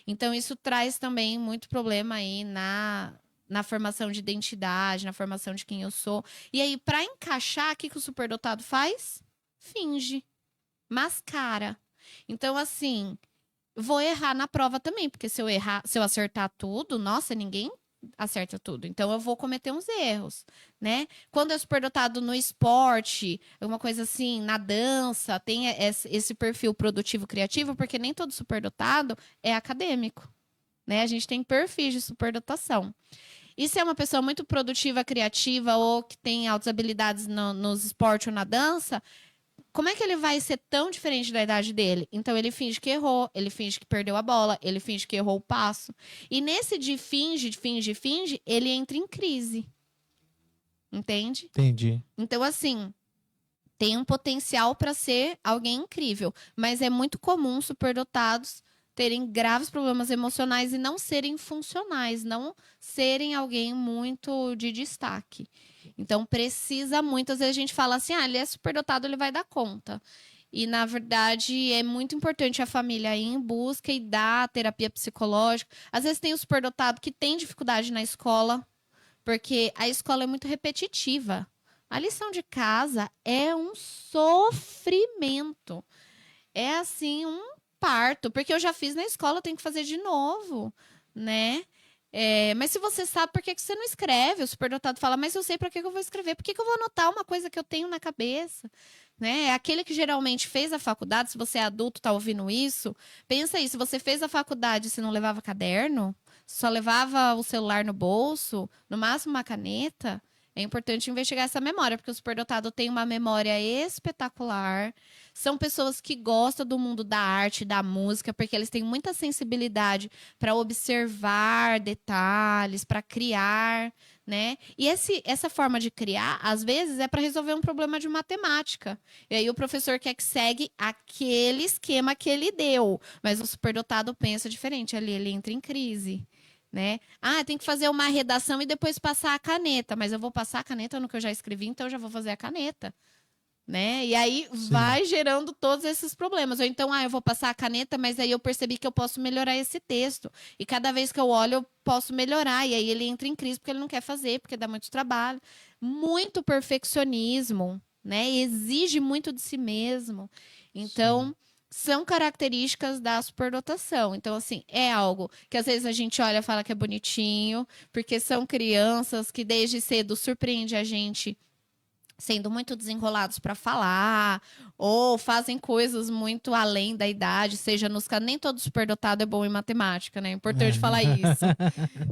Então isso traz também muito problema aí na formação de identidade, na formação de quem eu sou. E aí, para encaixar, o que o superdotado faz? Finge, mascara. Então, assim, vou errar na prova também, porque se eu acertar tudo, nossa, ninguém acerta tudo. Então, eu vou cometer uns erros, né? Quando é superdotado no esporte, alguma coisa assim, na dança, tem esse perfil produtivo criativo, porque nem todo superdotado é acadêmico, né? A gente tem perfis de superdotação. E se é uma pessoa muito produtiva, criativa ou que tem altas habilidades nos esportes ou na dança, como é que ele vai ser tão diferente da idade dele? Então ele finge que errou, ele finge que perdeu a bola, ele finge que errou o passo. E nesse de finge, ele entra em crise. Entende? Entendi. Então, assim, tem um potencial para ser alguém incrível, mas é muito comum superdotados terem graves problemas emocionais e não serem funcionais, não serem alguém muito de destaque. Então, precisa muito. Às vezes a gente fala assim, ele é superdotado, ele vai dar conta. E, na verdade, é muito importante a família ir em busca e dar terapia psicológica. Às vezes tem o superdotado que tem dificuldade na escola, porque a escola é muito repetitiva. A lição de casa é um sofrimento. É, assim, um parto, porque eu já fiz na escola, eu tenho que fazer de novo, né? Mas se você sabe, por que você não escreve? O superdotado fala, mas eu sei para que eu vou escrever. Por que eu vou anotar uma coisa que eu tenho na cabeça? Né? É aquele que geralmente fez a faculdade, se você é adulto, tá ouvindo isso, pensa aí, se você fez a faculdade e você não levava caderno, só levava o celular no bolso, no máximo uma caneta, é importante investigar essa memória, porque o superdotado tem uma memória espetacular. São pessoas que gostam do mundo da arte, da música, porque eles têm muita sensibilidade para observar detalhes, para criar, né? E essa forma de criar, às vezes, é para resolver um problema de matemática. E aí o professor quer que segue aquele esquema que ele deu, mas o superdotado pensa diferente, ali ele entra em crise. Né? Tem que fazer uma redação e depois passar a caneta, mas eu vou passar a caneta no que eu já escrevi, então eu já vou fazer a caneta, né? E aí vai gerando todos esses problemas. Ou então, eu vou passar a caneta, mas aí eu percebi que eu posso melhorar esse texto. E cada vez que eu olho, eu posso melhorar. E aí ele entra em crise porque ele não quer fazer, porque dá muito trabalho. Muito perfeccionismo, né? Exige muito de si mesmo. Então, são características da superdotação. Então, assim, é algo que às vezes a gente olha e fala que é bonitinho, porque são crianças que desde cedo surpreendem a gente sendo muito desenrolados para falar, ou fazem coisas muito além da idade, seja nos casos, nem todo superdotado é bom em matemática, né? É importante falar isso,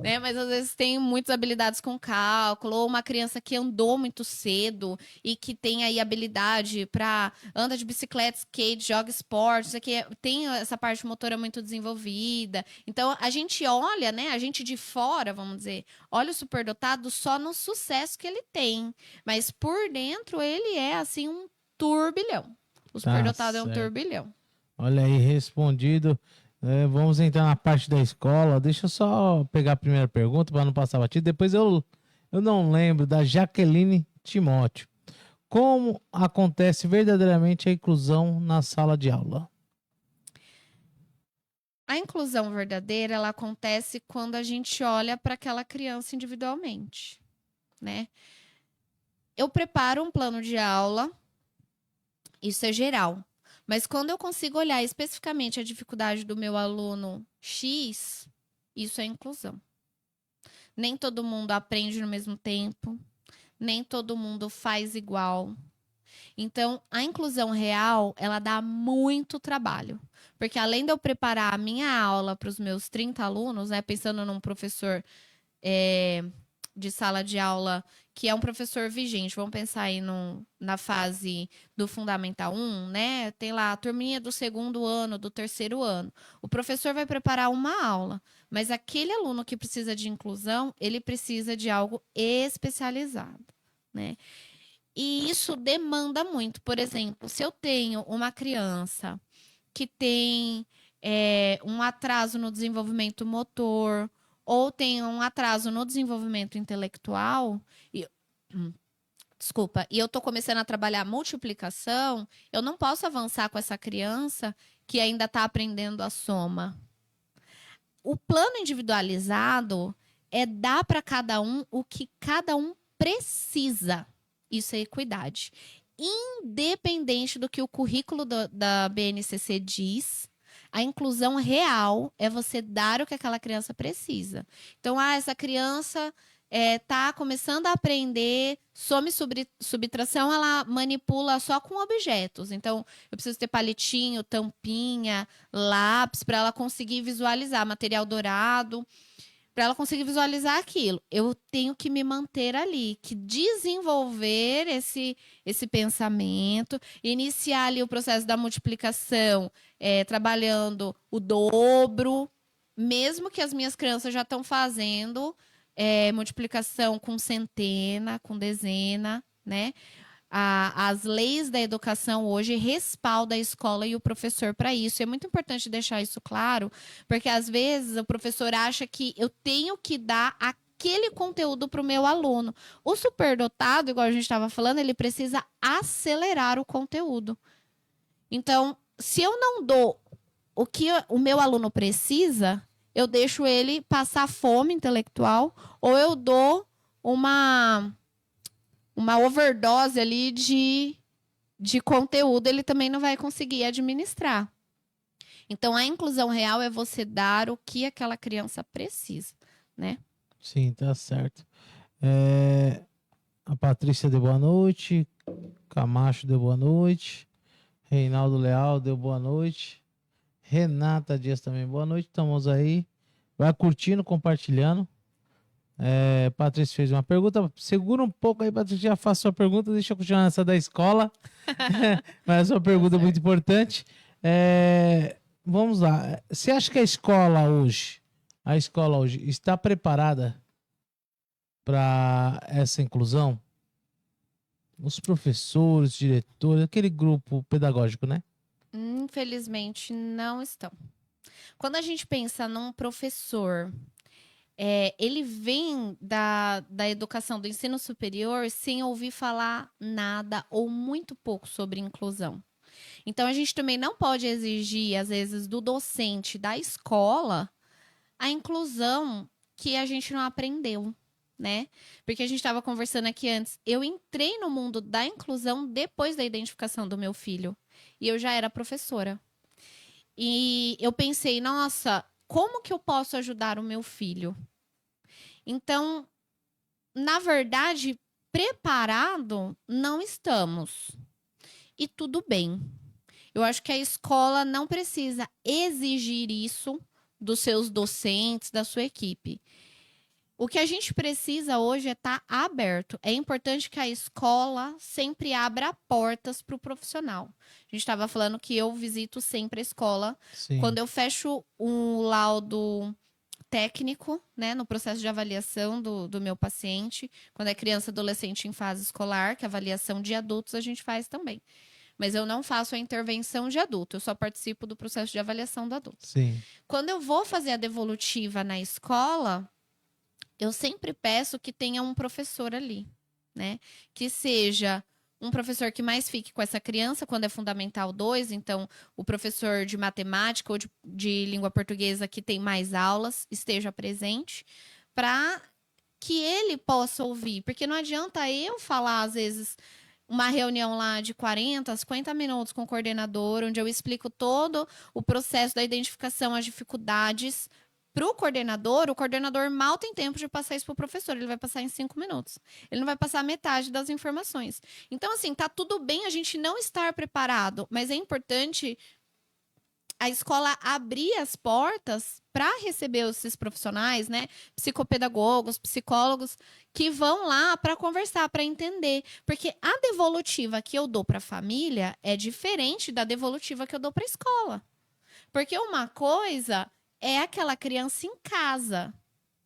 né? Mas às vezes tem muitas habilidades com cálculo, ou uma criança que andou muito cedo e que tem aí habilidade para anda de bicicleta, skate, joga esportes, que tem essa parte motora muito desenvolvida. Então a gente olha, né? A gente de fora, vamos dizer, olha o superdotado só no sucesso que ele tem, mas por dentro ele é assim um turbilhão. O superdotado é um turbilhão. Olha aí, respondido. Vamos entrar na parte da escola. Deixa eu só pegar a primeira pergunta para não passar batido. Depois eu não lembro, da Jaqueline Timóteo. Como acontece verdadeiramente a inclusão na sala de aula? A inclusão verdadeira, ela acontece quando a gente olha para aquela criança individualmente, né? Eu preparo um plano de aula, isso é geral. Mas quando eu consigo olhar especificamente a dificuldade do meu aluno X, isso é inclusão. Nem todo mundo aprende no mesmo tempo, nem todo mundo faz igual. Então, a inclusão real, ela dá muito trabalho. Porque além de eu preparar a minha aula para os meus 30 alunos, né, pensando num professor de sala de aula que é um professor vigente, vamos pensar aí na fase do Fundamental 1, né? Tem lá a turminha do 2º ano, do 3º ano. O professor vai preparar uma aula, mas aquele aluno que precisa de inclusão, ele precisa de algo especializado, né? E isso demanda muito. Por exemplo, se eu tenho uma criança que tem um atraso no desenvolvimento motor, ou tem um atraso no desenvolvimento intelectual, desculpa, e eu estou começando a trabalhar multiplicação, eu não posso avançar com essa criança que ainda está aprendendo a soma. O plano individualizado é dar para cada um o que cada um precisa. Isso é equidade. Independente do que o currículo da BNCC diz, a inclusão real é você dar o que aquela criança precisa. Então, essa criança está começando a aprender soma e subtração, ela manipula só com objetos. Então, eu preciso ter palitinho, tampinha, lápis, para ela conseguir visualizar, material dourado, para ela conseguir visualizar aquilo. Eu tenho que me manter ali, que desenvolver esse pensamento, iniciar ali o processo da multiplicação, trabalhando o dobro, mesmo que as minhas crianças já estão fazendo multiplicação com centena, com dezena, né? As leis da educação hoje respaldam a escola e o professor para isso. É muito importante deixar isso claro, porque às vezes o professor acha que eu tenho que dar aquele conteúdo para o meu aluno. O superdotado, igual a gente estava falando, ele precisa acelerar o conteúdo. Então, se eu não dou o que o meu aluno precisa, eu deixo ele passar fome intelectual, ou eu dou uma overdose ali de conteúdo, ele também não vai conseguir administrar. Então, a inclusão real é você dar o que aquela criança precisa, né? Sim, tá certo. A Patrícia deu boa noite, Camacho deu boa noite, Reinaldo Leal deu boa noite, Renata Dias também boa noite, estamos aí. Vai curtindo, compartilhando. Patrícia fez uma pergunta. Segura um pouco aí, Patrícia, já faço sua pergunta. Deixa eu continuar nessa da escola. Mas a sua pergunta é muito importante. Vamos lá. Você acha que a escola hoje está preparada para essa inclusão? Os professores, diretores, aquele grupo pedagógico, né? Infelizmente, não estão. Quando a gente pensa num professor, ele vem da educação do ensino superior sem ouvir falar nada ou muito pouco sobre inclusão. Então, a gente também não pode exigir, às vezes, do docente da escola a inclusão que a gente não aprendeu, né? Porque a gente estava conversando aqui antes. Eu entrei no mundo da inclusão depois da identificação do meu filho. E eu já era professora. E eu pensei, nossa, como que eu posso ajudar o meu filho? Então, na verdade, preparado não estamos. E tudo bem. Eu acho que a escola não precisa exigir isso dos seus docentes, da sua equipe. O que a gente precisa hoje é estar aberto. É importante que a escola sempre abra portas para o profissional. A gente estava falando que eu visito sempre a escola. Sim. Quando eu fecho um laudo técnico, né, no processo de avaliação do meu paciente, quando é criança, adolescente em fase escolar, que a avaliação de adultos a gente faz também. Mas eu não faço a intervenção de adulto, eu só participo do processo de avaliação do adulto. Sim. Quando eu vou fazer a devolutiva na escola, eu sempre peço que tenha um professor ali, né? Que seja um professor que mais fique com essa criança quando é Fundamental 2, então o professor de matemática ou de língua portuguesa que tem mais aulas esteja presente, para que ele possa ouvir. Porque não adianta eu falar, às vezes, uma reunião lá de 40, 50 minutos com o coordenador, onde eu explico todo o processo da identificação, as dificuldades. Para o coordenador mal tem tempo de passar isso para o professor. Ele vai passar em 5 minutos. Ele não vai passar metade das informações. Então, assim, tá tudo bem a gente não estar preparado, mas é importante a escola abrir as portas para receber esses profissionais, né? Psicopedagogos, psicólogos, que vão lá para conversar, para entender. Porque a devolutiva que eu dou para a família é diferente da devolutiva que eu dou para a escola. Porque uma coisa é aquela criança em casa,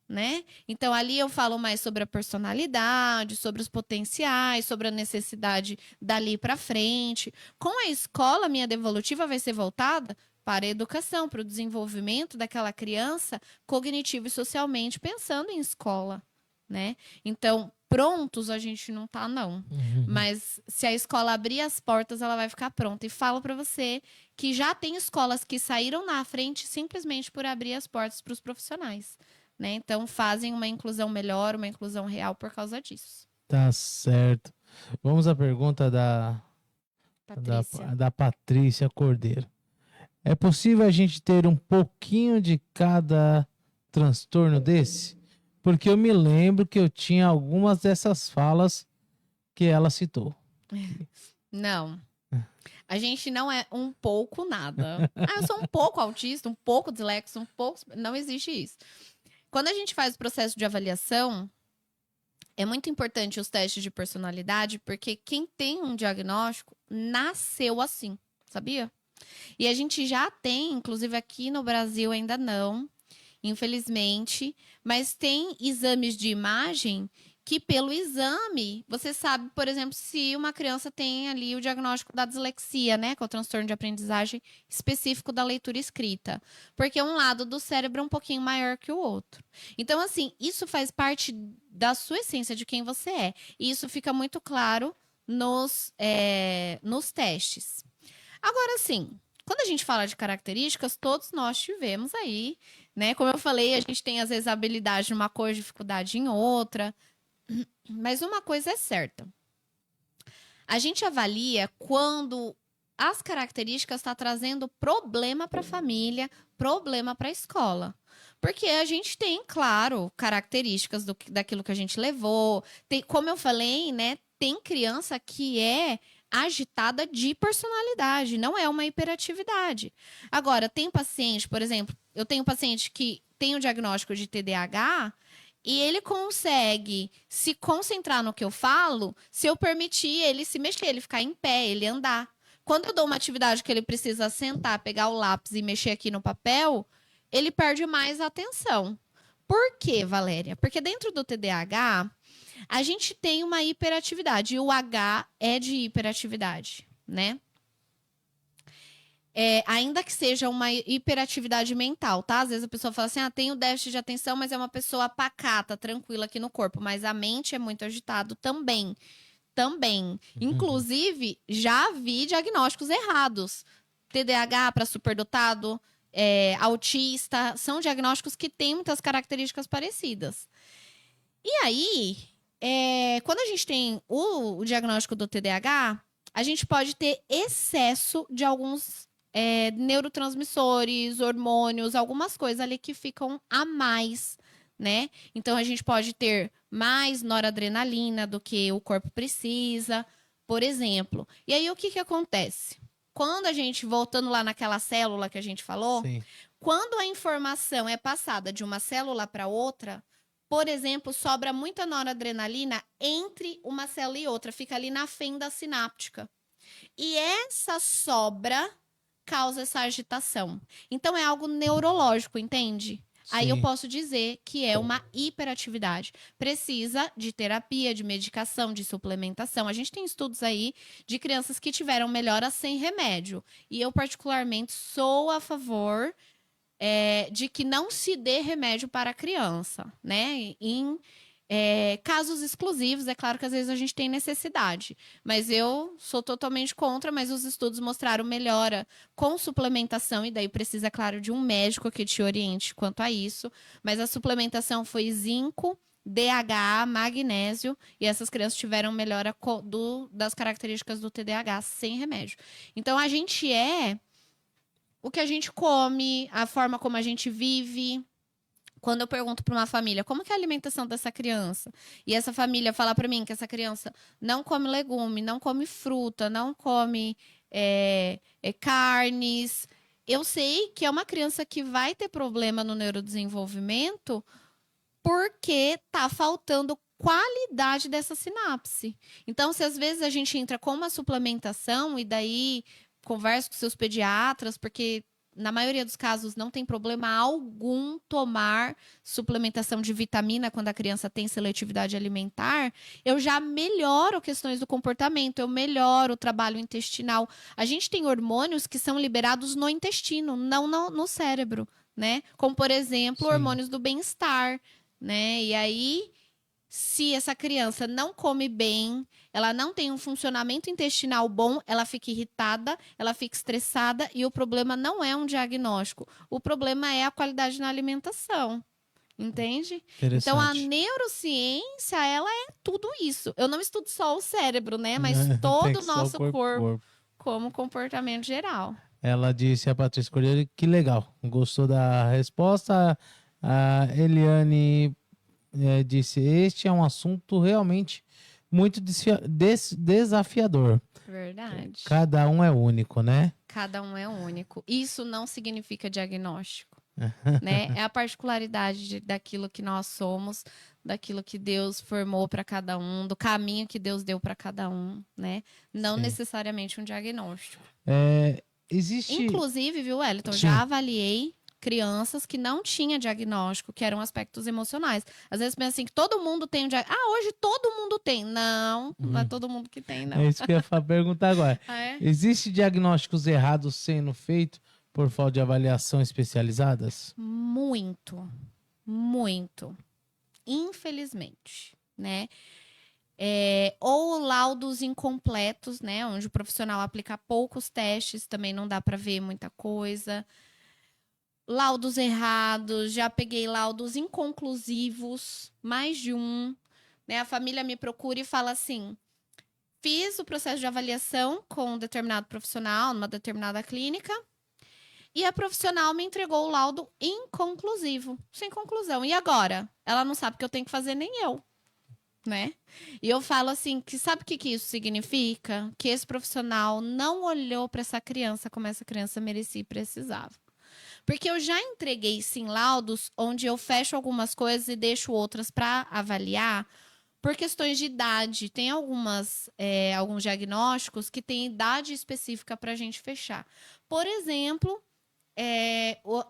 né? Então, ali eu falo mais sobre a personalidade, sobre os potenciais, sobre a necessidade dali para frente. Com a escola, minha devolutiva vai ser voltada para a educação, para o desenvolvimento daquela criança cognitivo e socialmente, pensando em escola, né? Então, prontos a gente não tá, não. Mas se a escola abrir as portas, ela vai ficar pronta. E falo para você que já tem escolas que saíram na frente simplesmente por abrir as portas para os profissionais. Né? Então, fazem uma inclusão melhor, uma inclusão real por causa disso. Tá certo. Vamos à pergunta Patrícia. da Patrícia Cordeiro. É possível a gente ter um pouquinho de cada transtorno desse? Porque eu me lembro que eu tinha algumas dessas falas que ela citou. Não. A gente não é um pouco nada. Eu sou um pouco autista, um pouco dislexo, um pouco... Não existe isso. Quando a gente faz o processo de avaliação, é muito importante os testes de personalidade, porque quem tem um diagnóstico nasceu assim, sabia? E a gente já tem, inclusive aqui no Brasil ainda não, infelizmente, mas tem exames de imagem que pelo exame você sabe, por exemplo, se uma criança tem ali o diagnóstico da dislexia, né, que é o transtorno de aprendizagem específico da leitura escrita, porque um lado do cérebro é um pouquinho maior que o outro. Então, assim, isso faz parte da sua essência, de quem você é, e isso fica muito claro nos testes. Agora, assim, quando a gente fala de características, todos nós tivemos aí, né? Como eu falei, a gente tem às vezes habilidade numa coisa, dificuldade em outra. Mas uma coisa é certa. A gente avalia quando as características estão trazendo problema para a família, problema para a escola. Porque a gente tem, claro, características daquilo que a gente levou. Tem, como eu falei, né? Tem criança que é agitada de personalidade, não é uma hiperatividade. Agora, tem paciente, por exemplo, eu tenho paciente que tem o diagnóstico de TDAH e ele consegue se concentrar no que eu falo se eu permitir ele se mexer, ele ficar em pé, ele andar. Quando eu dou uma atividade que ele precisa sentar, pegar o lápis e mexer aqui no papel, ele perde mais a atenção. Por quê, Valéria? Porque dentro do TDAH, a gente tem uma hiperatividade. E o H é de hiperatividade, né? Ainda que seja uma hiperatividade mental, tá? Às vezes a pessoa fala assim, tem o déficit de atenção, mas é uma pessoa pacata, tranquila aqui no corpo. Mas a mente é muito agitada também. Inclusive, já vi diagnósticos errados. TDAH para superdotado, autista, são diagnósticos que têm muitas características parecidas. E aí, quando a gente tem o diagnóstico do TDAH, a gente pode ter excesso de alguns neurotransmissores, hormônios, algumas coisas ali que ficam a mais, né? Então, a gente pode ter mais noradrenalina do que o corpo precisa, por exemplo. E aí, o que acontece? Quando a gente, voltando lá naquela célula que a gente falou, Sim. quando a informação é passada de uma célula para outra, por exemplo, sobra muita noradrenalina entre uma célula e outra, fica ali na fenda sináptica. E essa sobra causa essa agitação. Então, é algo neurológico, entende? Sim. Aí eu posso dizer que é uma hiperatividade. Precisa de terapia, de medicação, de suplementação. A gente tem estudos aí de crianças que tiveram melhora sem remédio. E eu, particularmente, sou a favor de que não se dê remédio para a criança, né? Em casos exclusivos, é claro que às vezes a gente tem necessidade, mas eu sou totalmente contra, mas os estudos mostraram melhora com suplementação, e daí precisa, claro, de um médico que te oriente quanto a isso, mas a suplementação foi zinco, DHA, magnésio, e essas crianças tiveram melhora das características do TDAH sem remédio. Então, a gente o que a gente come, a forma como a gente vive. Quando eu pergunto para uma família como que é a alimentação dessa criança, e essa família fala para mim que essa criança não come legume, não come fruta, não come carnes, eu sei que é uma criança que vai ter problema no neurodesenvolvimento porque tá faltando qualidade dessa sinapse. Então, se às vezes a gente entra com uma suplementação e daí conversa com seus pediatras, porque na maioria dos casos não tem problema algum tomar suplementação de vitamina quando a criança tem seletividade alimentar, eu já melhoro questões do comportamento, eu melhoro o trabalho intestinal. A gente tem hormônios que são liberados no intestino, não no cérebro, né? Como, por exemplo, Sim. hormônios do bem-estar, né? E aí, se essa criança não come bem, ela não tem um funcionamento intestinal bom, ela fica irritada, ela fica estressada e o problema não é um diagnóstico. O problema é a qualidade na alimentação. Entende? Então, a Interessante. neurociência, ela é tudo isso. Eu não estudo só o cérebro, né? Mas Tem todo que o só nosso o corpo como comportamento geral. Ela disse, a Patrícia Cordeiro, que legal. Gostou da resposta. A Eliane disse, este é um assunto realmente muito desafiador. Verdade. Cada um é único, né? Cada um é único. Isso não significa diagnóstico, né? É a particularidade daquilo que nós somos, daquilo que Deus formou para cada um, do caminho que Deus deu para cada um, né? Não Sim. necessariamente um diagnóstico. Existe... Inclusive, viu, Wellington, Sim. já avaliei crianças que não tinham diagnóstico, que eram aspectos emocionais. Às vezes pensa assim, que todo mundo tem um diagnóstico. Ah, hoje todo mundo tem. Não, não é todo mundo que tem, não. É isso que eu ia perguntar agora. É? Existe diagnósticos errados sendo feitos por falta de avaliação especializadas? Muito, muito. Infelizmente, né? Ou laudos incompletos, né? Onde o profissional aplica poucos testes, também não dá para ver muita coisa. Laudos errados, já peguei laudos inconclusivos, mais de um. Né? A família me procura e fala assim: fiz o processo de avaliação com um determinado profissional, numa determinada clínica, e a profissional me entregou o laudo inconclusivo, sem conclusão. E agora? Ela não sabe o que eu tenho que fazer, nem eu. Né? E eu falo assim, que sabe o que isso significa? Que esse profissional não olhou para essa criança como essa criança merecia e precisava. Porque eu já entreguei, sim, laudos onde eu fecho algumas coisas e deixo outras para avaliar por questões de idade. Tem alguns diagnósticos que têm idade específica para a gente fechar. Por exemplo,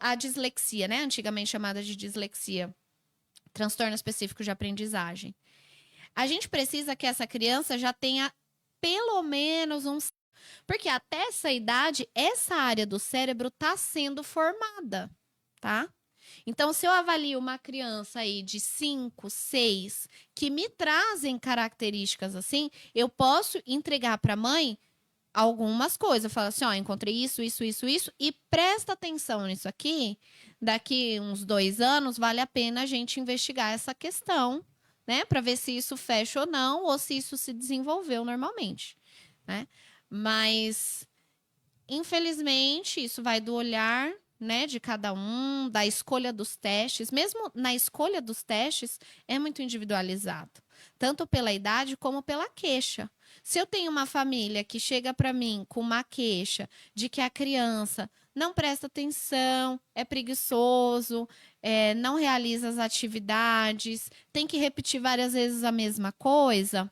a dislexia, né? Antigamente chamada de dislexia. Transtorno específico de aprendizagem. A gente precisa que essa criança já tenha pelo menos uns... Porque até essa idade, essa área do cérebro está sendo formada, tá? Então, se eu avalio uma criança aí de 5, 6, que me trazem características assim, eu posso entregar para a mãe algumas coisas. Eu falo assim, ó, encontrei isso, e presta atenção nisso aqui. Daqui uns 2 anos, vale a pena a gente investigar essa questão, né? Para ver se isso fecha ou não, ou se isso se desenvolveu normalmente, né? Mas, infelizmente, isso vai do olhar, né, de cada um, da escolha dos testes. Mesmo na escolha dos testes, é muito individualizado. Tanto pela idade como pela queixa. Se eu tenho uma família que chega para mim com uma queixa de que a criança não presta atenção, é preguiçoso, não realiza as atividades, tem que repetir várias vezes a mesma coisa,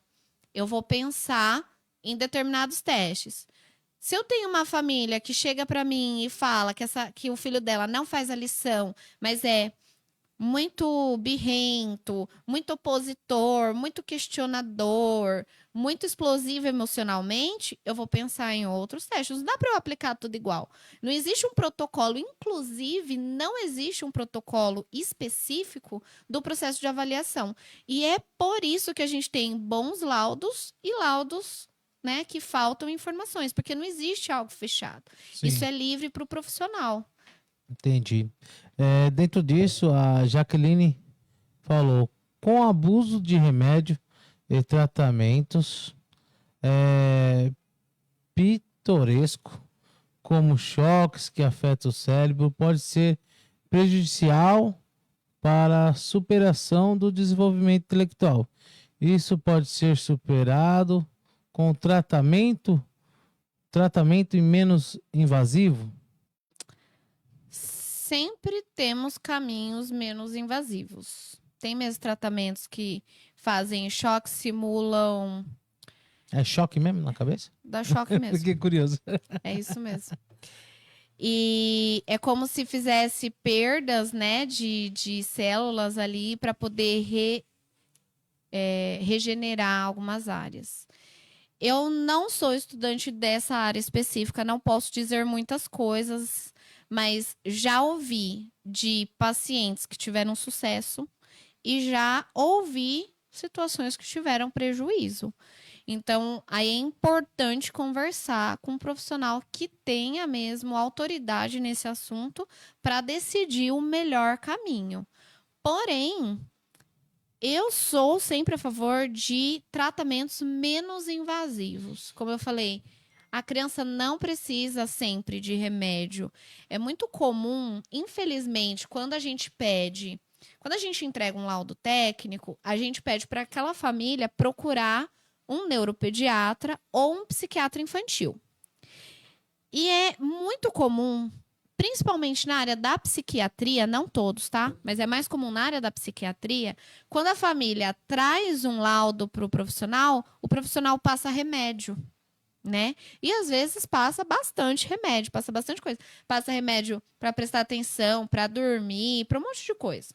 eu vou pensar em determinados testes. Se eu tenho uma família que chega para mim e fala que o filho dela não faz a lição, mas é muito birrento, muito opositor, muito questionador, muito explosivo emocionalmente, eu vou pensar em outros testes. Não dá para eu aplicar tudo igual. Não existe um protocolo, inclusive, não existe um protocolo específico do processo de avaliação. E é por isso que a gente tem bons laudos e laudos, né, que faltam informações, porque não existe algo fechado. Sim. Isso é livre para o profissional. Entendi. Dentro disso, a Jaqueline falou, com abuso de remédio e tratamentos pitoresco, como choques que afetam o cérebro, pode ser prejudicial para a superação do desenvolvimento intelectual. Isso pode ser superado com tratamento e menos invasivo? sempre temos caminhos menos invasivos. Tem mesmo tratamentos que fazem choque, simulam... É choque mesmo na cabeça? Dá choque mesmo. Fiquei curioso. É isso mesmo. E é como se fizesse perdas, né, de células ali para poder regenerar algumas áreas. Eu não sou estudante dessa área específica, não posso dizer muitas coisas, mas já ouvi de pacientes que tiveram sucesso e já ouvi situações que tiveram prejuízo. Então, aí é importante conversar com um profissional que tenha mesmo autoridade nesse assunto para decidir o melhor caminho. Porém, eu sou sempre a favor de tratamentos menos invasivos. Como eu falei, a criança não precisa sempre de remédio. É muito comum, infelizmente, quando a gente entrega um laudo técnico, a gente pede para aquela família procurar um neuropediatra ou um psiquiatra infantil. E é muito comum, principalmente na área da psiquiatria, não todos, tá? Mas é mais comum na área da psiquiatria, quando a família traz um laudo para o profissional passa remédio, né? E às vezes passa bastante remédio, passa bastante coisa. Passa remédio para prestar atenção, para dormir, para um monte de coisa.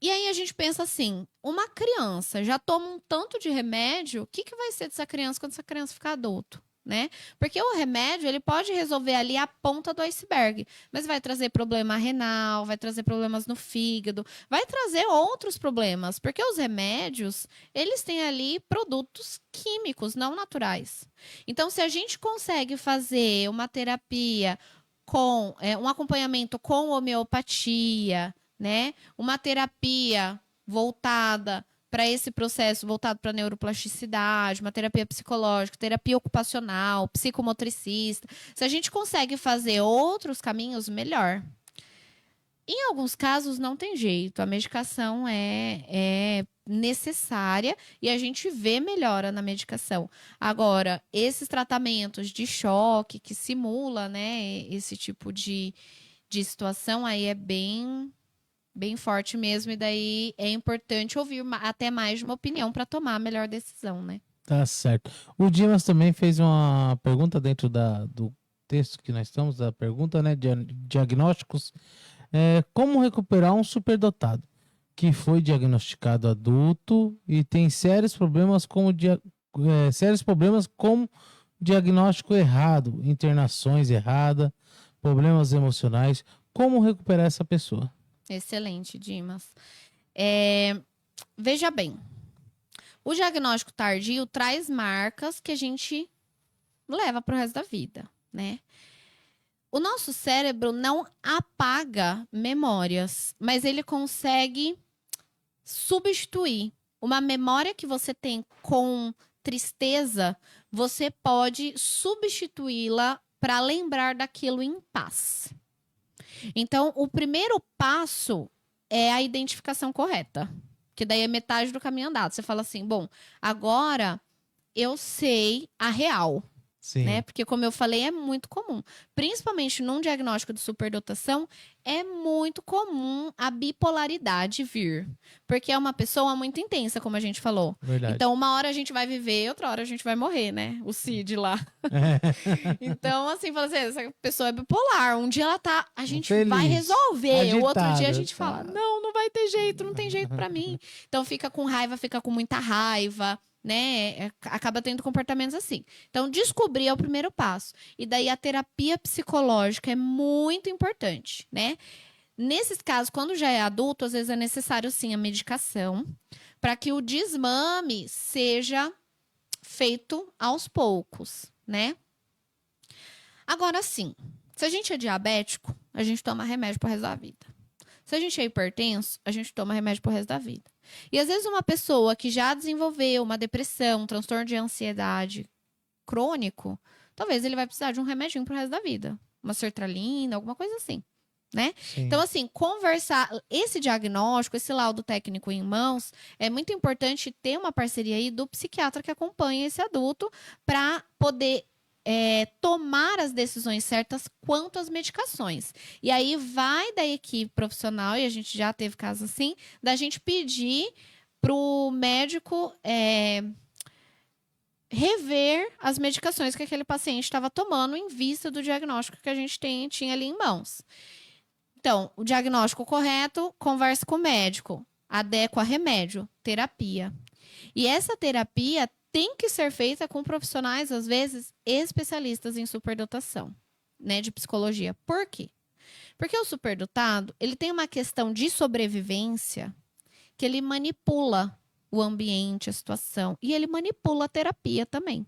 E aí a gente pensa assim, uma criança já toma um tanto de remédio, o que vai ser dessa criança quando essa criança ficar adulto, né? Porque o remédio, ele pode resolver ali a ponta do iceberg, mas vai trazer problema renal, vai trazer problemas no fígado, vai trazer outros problemas, porque os remédios, eles têm ali produtos químicos, não naturais. Então, se a gente consegue fazer uma terapia com um acompanhamento com homeopatia, né? Uma terapia voltada para esse processo, voltado para neuroplasticidade, uma terapia psicológica, terapia ocupacional, psicomotricista. Se a gente consegue fazer outros caminhos, melhor. Em alguns casos, não tem jeito. A medicação é necessária e a gente vê melhora na medicação. Agora, esses tratamentos de choque que simula, né, esse tipo de situação aí é bem forte mesmo, e daí é importante ouvir até mais de uma opinião para tomar a melhor decisão, né? Tá certo. O Dimas também fez uma pergunta dentro do texto que nós estamos, da pergunta, né, de diagnósticos. Como recuperar um superdotado que foi diagnosticado adulto e tem sérios problemas como diagnóstico errado, internações erradas, problemas emocionais. Como recuperar essa pessoa? Excelente, Dimas. Veja bem, o diagnóstico tardio traz marcas que a gente leva para o resto da vida, né? O nosso cérebro não apaga memórias, mas ele consegue substituir. Uma memória que você tem com tristeza, você pode substituí-la para lembrar daquilo em paz. Então, o primeiro passo é a identificação correta, que daí é metade do caminho andado. Você fala assim, bom, agora eu sei a real. Sim. Né? Porque, como eu falei, é muito comum. Principalmente num diagnóstico de superdotação, é muito comum a bipolaridade vir. Porque é uma pessoa muito intensa, como a gente falou. Verdade. Então, uma hora a gente vai viver, outra hora a gente vai morrer, né? O Cid lá. Então, assim, fala assim, essa pessoa é bipolar. Um dia ela tá, a gente Feliz, vai resolver. O outro dia a gente agitada. fala, não vai ter jeito, não tem jeito pra mim. Então, fica com raiva, fica com muita raiva, né? Acaba tendo comportamentos assim. Então, descobrir é o primeiro passo. E daí a terapia psicológica é muito importante, né? Nesses casos, quando já é adulto, às vezes é necessário sim a medicação para que o desmame seja feito aos poucos, né? Agora sim, se a gente é diabético, a gente toma remédio pro resto da vida. Se a gente é hipertenso, a gente toma remédio pro resto da vida. E às vezes uma pessoa que já desenvolveu uma depressão, um transtorno de ansiedade crônico, talvez ele vai precisar de um remedinho pro resto da vida. Uma sertralina, alguma coisa assim, né? Sim. Então, assim, conversar, esse diagnóstico, esse laudo técnico em mãos, é muito importante ter uma parceria aí do psiquiatra que acompanha esse adulto para poder tomar as decisões certas quanto às medicações. E aí vai da equipe profissional, e a gente já teve casos assim, da gente pedir para o médico rever as medicações que aquele paciente estava tomando em vista do diagnóstico que a gente tinha ali em mãos. Então, o diagnóstico correto, conversa com o médico, adequa remédio, terapia. E essa terapia tem que ser feita com profissionais, às vezes, especialistas em superdotação, né, de psicologia. Por quê? Porque o superdotado, ele tem uma questão de sobrevivência que ele manipula o ambiente, a situação, e ele manipula a terapia também.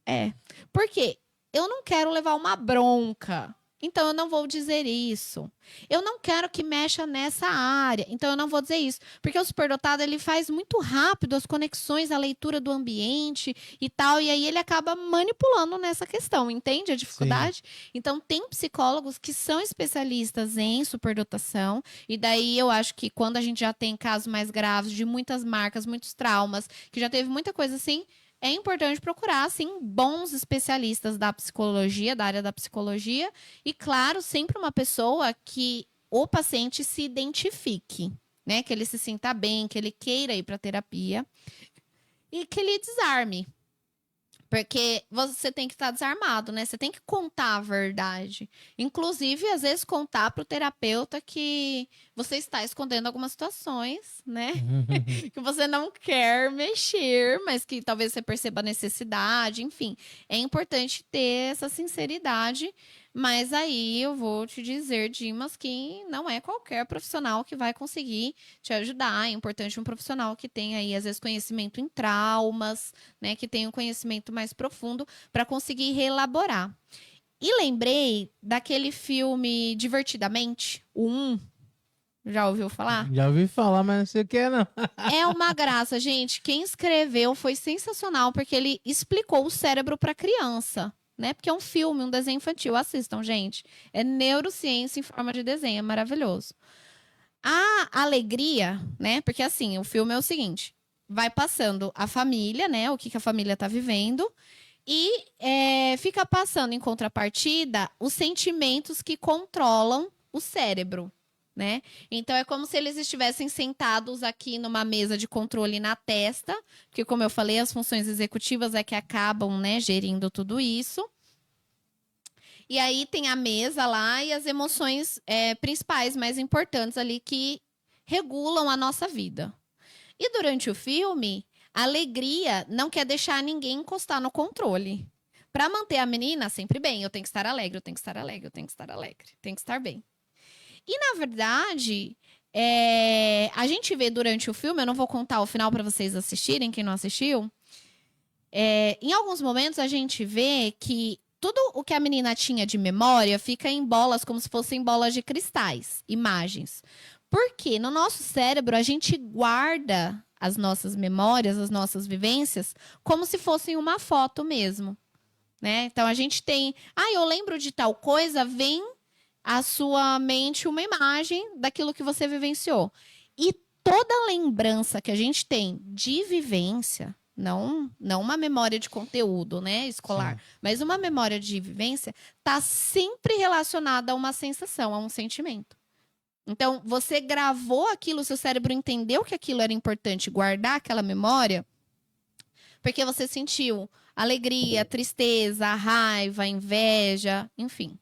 É. Por quê? Eu não quero levar uma bronca, então eu não vou dizer isso. Eu não quero que mexa nessa área, então eu não vou dizer isso. Porque o superdotado, ele faz muito rápido as conexões, a leitura do ambiente e tal, e aí ele acaba manipulando nessa questão, entende a dificuldade? Sim. Então tem psicólogos que são especialistas em superdotação, e daí eu acho que quando a gente já tem casos mais graves, de muitas marcas, muitos traumas, que já teve muita coisa assim, é importante procurar, assim, bons especialistas da psicologia, da área da psicologia. E, claro, sempre uma pessoa que o paciente se identifique, né? Que ele se sinta bem, que ele queira ir para terapia e que ele desarme. Porque você tem que estar desarmado, né? Você tem que contar a verdade. Inclusive, às vezes, contar para o terapeuta que você está escondendo algumas situações, né? Que você não quer mexer, mas que talvez você perceba a necessidade. Enfim, é importante ter essa sinceridade. Mas aí eu vou te dizer, Dimas, que não é qualquer profissional que vai conseguir te ajudar. É importante um profissional que tenha aí, às vezes, conhecimento em traumas, né? Que tenha um conhecimento mais profundo para conseguir reelaborar. E lembrei daquele filme Divertidamente, o 1. Já ouviu falar? Já ouvi falar, mas não sei o que é, não. É uma graça, gente. Quem escreveu foi sensacional, porque ele explicou o cérebro para criança. Né? Porque é um filme, um desenho infantil. Assistam, gente. É neurociência em forma de desenho, é maravilhoso. A alegria, né? Porque assim, o filme é o seguinte: vai passando a família, né? O que a família tá vivendo, e fica passando em contrapartida os sentimentos que controlam o cérebro. Né? Então é como se eles estivessem sentados aqui numa mesa de controle na testa, porque como eu falei, as funções executivas é que acabam, né, gerindo tudo isso. E aí tem a mesa lá e as emoções principais, mais importantes ali, que regulam a nossa vida. E durante o filme, a alegria não quer deixar ninguém encostar no controle. Para manter a menina sempre bem, eu tenho que estar alegre, eu tenho que estar alegre, eu tenho que estar alegre, tenho que estar bem. E, na verdade, a gente vê durante o filme, eu não vou contar o final para vocês assistirem, quem não assistiu. Em alguns momentos, a gente vê que tudo o que a menina tinha de memória fica em bolas, como se fossem bolas de cristais, imagens. Porque no nosso cérebro, a gente guarda as nossas memórias, as nossas vivências, como se fossem uma foto mesmo. Né? Então, a gente tem... eu lembro de tal coisa, vem a sua mente uma imagem daquilo que você vivenciou. E toda lembrança que a gente tem de vivência, não uma memória de conteúdo, né, escolar, sim, mas uma memória de vivência, está sempre relacionada a uma sensação, a um sentimento. Então, você gravou aquilo, seu cérebro entendeu que aquilo era importante, guardar aquela memória, porque você sentiu alegria, tristeza, raiva, inveja, enfim.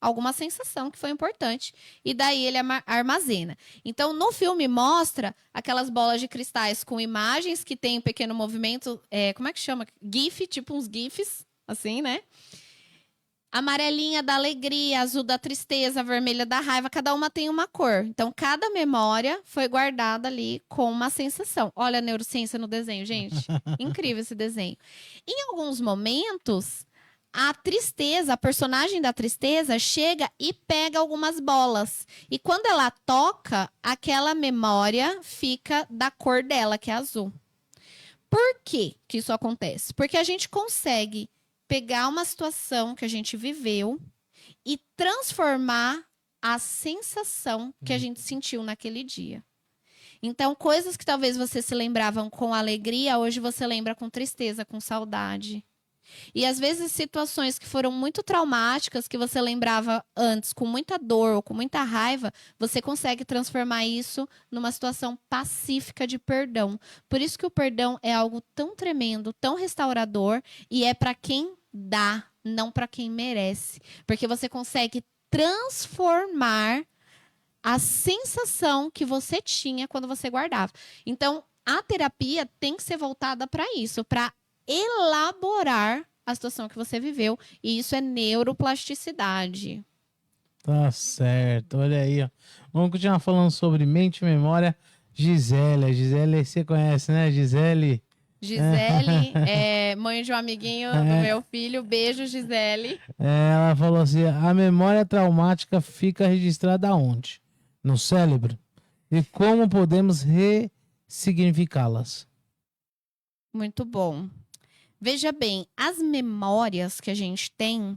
Alguma sensação que foi importante. E daí ele armazena. Então, no filme mostra aquelas bolas de cristais com imagens que tem um pequeno movimento. Como é que chama? GIF, tipo uns GIFs, assim, né? Amarelinha da alegria, azul da tristeza, vermelha da raiva. Cada uma tem uma cor. Então, cada memória foi guardada ali com uma sensação. Olha a neurociência no desenho, gente. Incrível esse desenho. Em alguns momentos... a tristeza, a personagem da tristeza chega e pega algumas bolas. E quando ela toca, aquela memória fica da cor dela, que é azul. Por que isso acontece? Porque a gente consegue pegar uma situação que a gente viveu e transformar a sensação que a gente sentiu naquele dia. Então, coisas que talvez você se lembravam com alegria, hoje você lembra com tristeza, com saudade. E às vezes situações que foram muito traumáticas, que você lembrava antes com muita dor ou com muita raiva, você consegue transformar isso numa situação pacífica de perdão. Por isso que o perdão é algo tão tremendo, tão restaurador, e é para quem dá, não para quem merece. Porque você consegue transformar a sensação que você tinha quando você guardava. Então, a terapia tem que ser voltada para isso, para elaborar a situação que você viveu. E isso é neuroplasticidade. Tá certo, olha aí, ó. Vamos continuar falando sobre mente e memória. Gisele, a Gisele você conhece, né, Gisele? Gisele, mãe de um amiguinho do meu filho. Beijo, Gisele. Ela falou assim: a memória traumática fica registrada onde? No cérebro. E como podemos ressignificá-las? Muito bom. Veja bem, as memórias que a gente tem,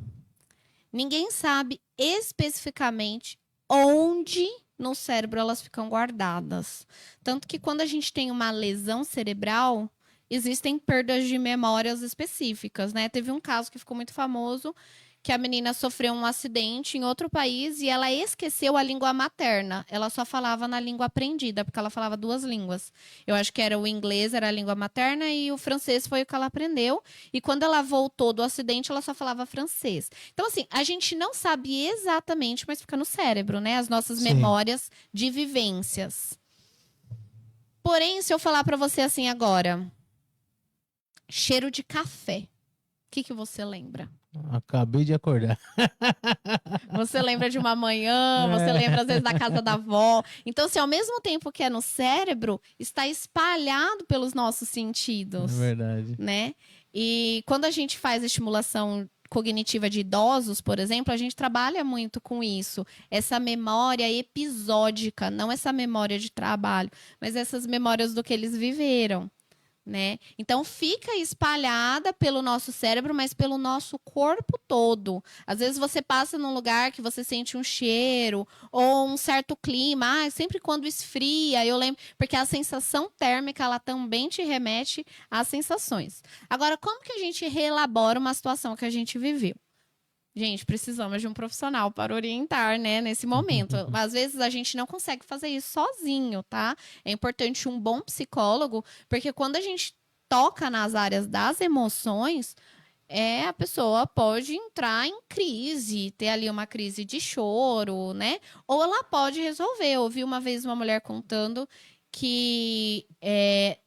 ninguém sabe especificamente onde no cérebro elas ficam guardadas. Tanto que quando a gente tem uma lesão cerebral, existem perdas de memórias específicas, né? Teve um caso que ficou muito famoso, que a menina sofreu um acidente em outro país e ela esqueceu a língua materna. Ela só falava na língua aprendida, porque ela falava 2 línguas. Eu acho que era o inglês, era a língua materna, e o francês foi o que ela aprendeu. E quando ela voltou do acidente, ela só falava francês. Então, assim, a gente não sabe exatamente, mas fica no cérebro, né? As nossas memórias de vivências. Porém, se eu falar pra você assim agora, cheiro de café, o que você lembra? Acabei de acordar. Você lembra de uma manhã, você lembra às vezes da casa da avó. Então, assim, ao mesmo tempo que é no cérebro, está espalhado pelos nossos sentidos. É verdade. Né? E quando a gente faz estimulação cognitiva de idosos, por exemplo, a gente trabalha muito com isso. Essa memória episódica, não essa memória de trabalho, mas essas memórias do que eles viveram. Né? Então fica espalhada pelo nosso cérebro, mas pelo nosso corpo todo. Às vezes você passa num lugar que você sente um cheiro ou um certo clima. Sempre quando esfria, eu lembro, porque a sensação térmica ela também te remete às sensações. Agora, como que a gente reelabora uma situação que a gente viveu? Gente, precisamos de um profissional para orientar, né, nesse momento. Às vezes a gente não consegue fazer isso sozinho, tá? É importante um bom psicólogo, porque quando a gente toca nas áreas das emoções, a pessoa pode entrar em crise, ter ali uma crise de choro, né? Ou ela pode resolver. Eu ouvi uma vez uma mulher contando que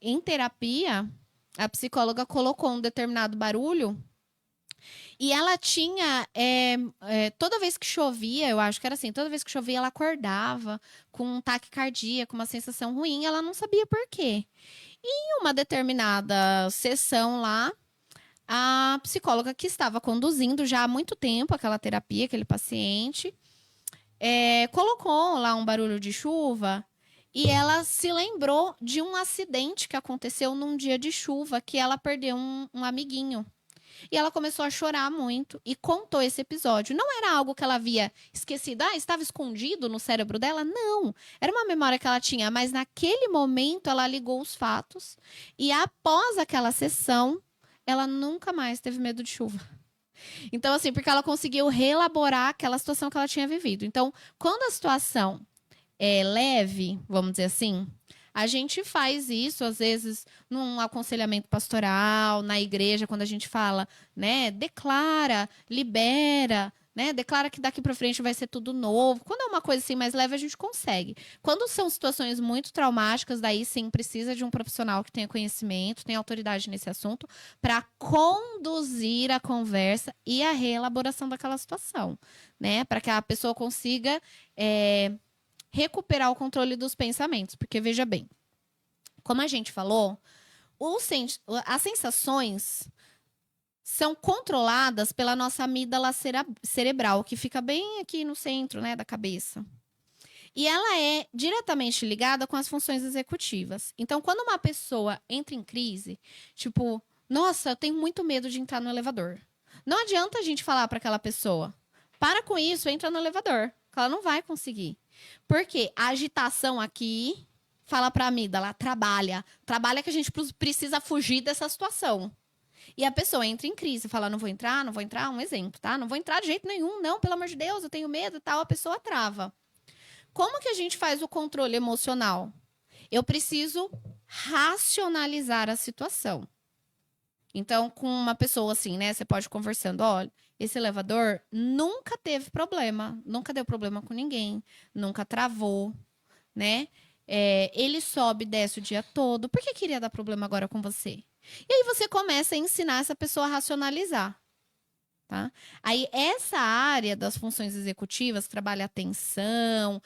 em terapia a psicóloga colocou um determinado barulho. E ela tinha, toda vez que chovia, eu acho que era assim, toda vez que chovia ela acordava com um taquicardia, com uma sensação ruim, ela não sabia por quê. E em uma determinada sessão lá, a psicóloga que estava conduzindo já há muito tempo aquela terapia, aquele paciente, colocou lá um barulho de chuva e ela se lembrou de um acidente que aconteceu num dia de chuva, que ela perdeu um amiguinho. E ela começou a chorar muito e contou esse episódio. Não era algo que ela havia esquecido. Estava escondido no cérebro dela? Não. Era uma memória que ela tinha, mas naquele momento ela ligou os fatos. E após aquela sessão, ela nunca mais teve medo de chuva. Então, assim, porque ela conseguiu reelaborar aquela situação que ela tinha vivido. Então, quando a situação é leve, vamos dizer assim, a gente faz isso, às vezes, num aconselhamento pastoral, na igreja, quando a gente fala, né, declara, libera, né, declara que daqui para frente vai ser tudo novo. Quando é uma coisa assim mais leve, a gente consegue. Quando são situações muito traumáticas, daí sim precisa de um profissional que tenha conhecimento, tenha autoridade nesse assunto, para conduzir a conversa e a reelaboração daquela situação, né, para que a pessoa consiga recuperar o controle dos pensamentos. Porque, veja bem, como a gente falou, as sensações são controladas pela nossa amígdala cerebral, que fica bem aqui no centro, né, da cabeça. E ela é diretamente ligada com as funções executivas. Então, quando uma pessoa entra em crise, tipo, nossa, eu tenho muito medo de entrar no elevador. Não adianta a gente falar para aquela pessoa, para com isso, entra no elevador, que ela não vai conseguir. Porque a agitação aqui fala para a amígdala, trabalha que a gente precisa fugir dessa situação. E a pessoa entra em crise, fala, não vou entrar, um exemplo, tá? Não vou entrar de jeito nenhum, não, pelo amor de Deus, eu tenho medo e tal, a pessoa trava. Como que a gente faz o controle emocional? Eu preciso racionalizar a situação. Então, com uma pessoa assim, né? Você pode ir conversando, olha, esse elevador nunca teve problema, nunca deu problema com ninguém, nunca travou, né? Ele sobe e desce o dia todo. Por que queria dar problema agora com você? E aí você começa a ensinar essa pessoa a racionalizar. Tá? Aí, essa área das funções executivas, trabalha atenção,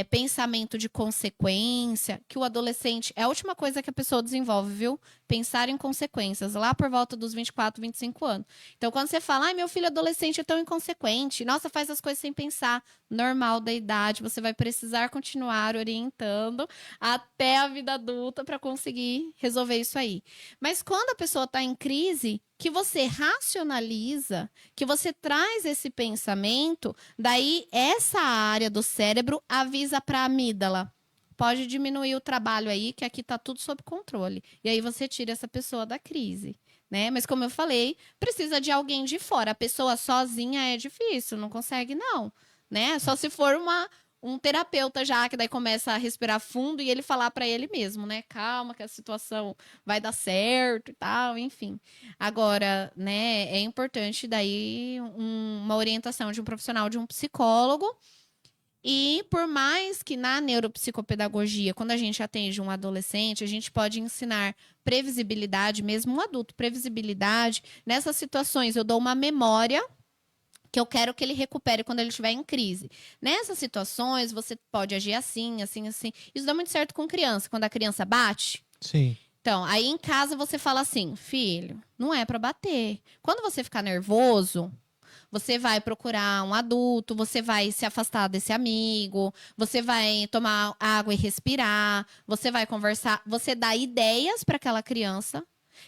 pensamento de consequência, que o adolescente, é a última coisa que a pessoa desenvolve, viu? Pensar em consequências, lá por volta dos 24, 25 anos. Então, quando você fala, ai, meu filho adolescente é tão inconsequente, nossa, faz as coisas sem pensar, normal da idade, você vai precisar continuar orientando até a vida adulta para conseguir resolver isso aí. Mas quando a pessoa está em crise, que você racionaliza, que você traz esse pensamento, daí essa área do cérebro avisa para a amígdala. Pode diminuir o trabalho aí, que aqui tá tudo sob controle. E aí você tira essa pessoa da crise, né? Mas como eu falei, precisa de alguém de fora. A pessoa sozinha é difícil, não consegue não, né? Só se for um terapeuta já, que daí começa a respirar fundo e ele falar para ele mesmo, né? Calma, que a situação vai dar certo e tal, enfim. Agora, né, é importante daí uma orientação de um profissional, de um psicólogo. E por mais que na neuropsicopedagogia, quando a gente atende um adolescente, a gente pode ensinar previsibilidade, mesmo um adulto, previsibilidade. Nessas situações, eu dou uma memória que eu quero que ele recupere quando ele estiver em crise. Nessas situações, você pode agir assim, assim, assim. Isso dá muito certo com criança, quando a criança bate. Sim. Então, aí em casa você fala assim, filho, não é para bater. Quando você ficar nervoso, você vai procurar um adulto, você vai se afastar desse amigo, você vai tomar água e respirar, você vai conversar, você dá ideias para aquela criança,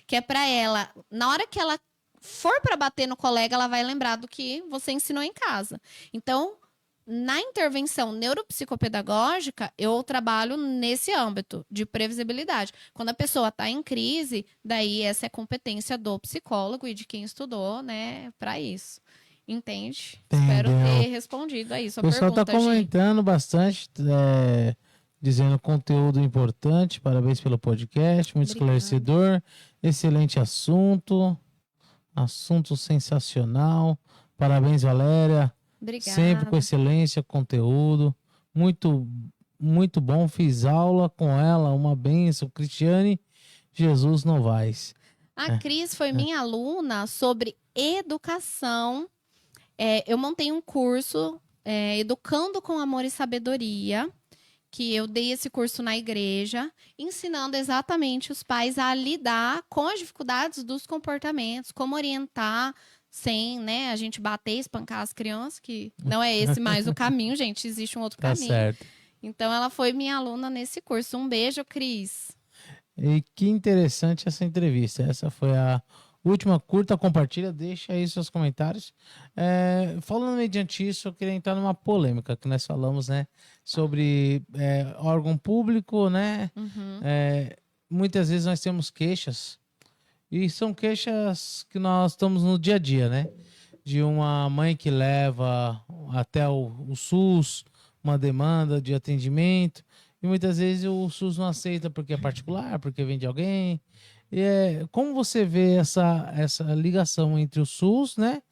que é para ela, na hora que ela for para bater no colega, ela vai lembrar do que você ensinou em casa. Então, na intervenção neuropsicopedagógica, eu trabalho nesse âmbito de previsibilidade. Quando a pessoa está em crise, daí essa é competência do psicólogo e de quem estudou, né, para isso. Entende? Espero ter respondido aí sua pergunta. O pessoal está comentando bastante, dizendo conteúdo importante, parabéns pelo podcast, muito esclarecedor, excelente assunto sensacional, parabéns, Valéria. Obrigada. Sempre com excelência, conteúdo, muito, muito bom, fiz aula com ela, uma bênção, Cristiane Jesus Novaes. A Cris foi minha aluna sobre educação. Eu montei um curso, Educando com Amor e Sabedoria, que eu dei esse curso na igreja, ensinando exatamente os pais a lidar com as dificuldades dos comportamentos, como orientar sem, né, a gente bater, espancar as crianças, que não é esse mais o caminho, gente, existe um outro caminho. Certo. Então, ela foi minha aluna nesse curso. Um beijo, Cris. E que interessante essa entrevista. Essa foi a última. Curta, compartilha, deixa aí seus comentários. Falando mediante isso, eu queria entrar numa polêmica que nós falamos, né? Sobre órgão público, né? Uhum. Muitas vezes nós temos queixas, e são queixas que nós estamos no dia a dia, né? De uma mãe que leva até o SUS uma demanda de atendimento, e muitas vezes o SUS não aceita porque é particular, porque vem de alguém. Como você vê essa ligação entre o SUS, né?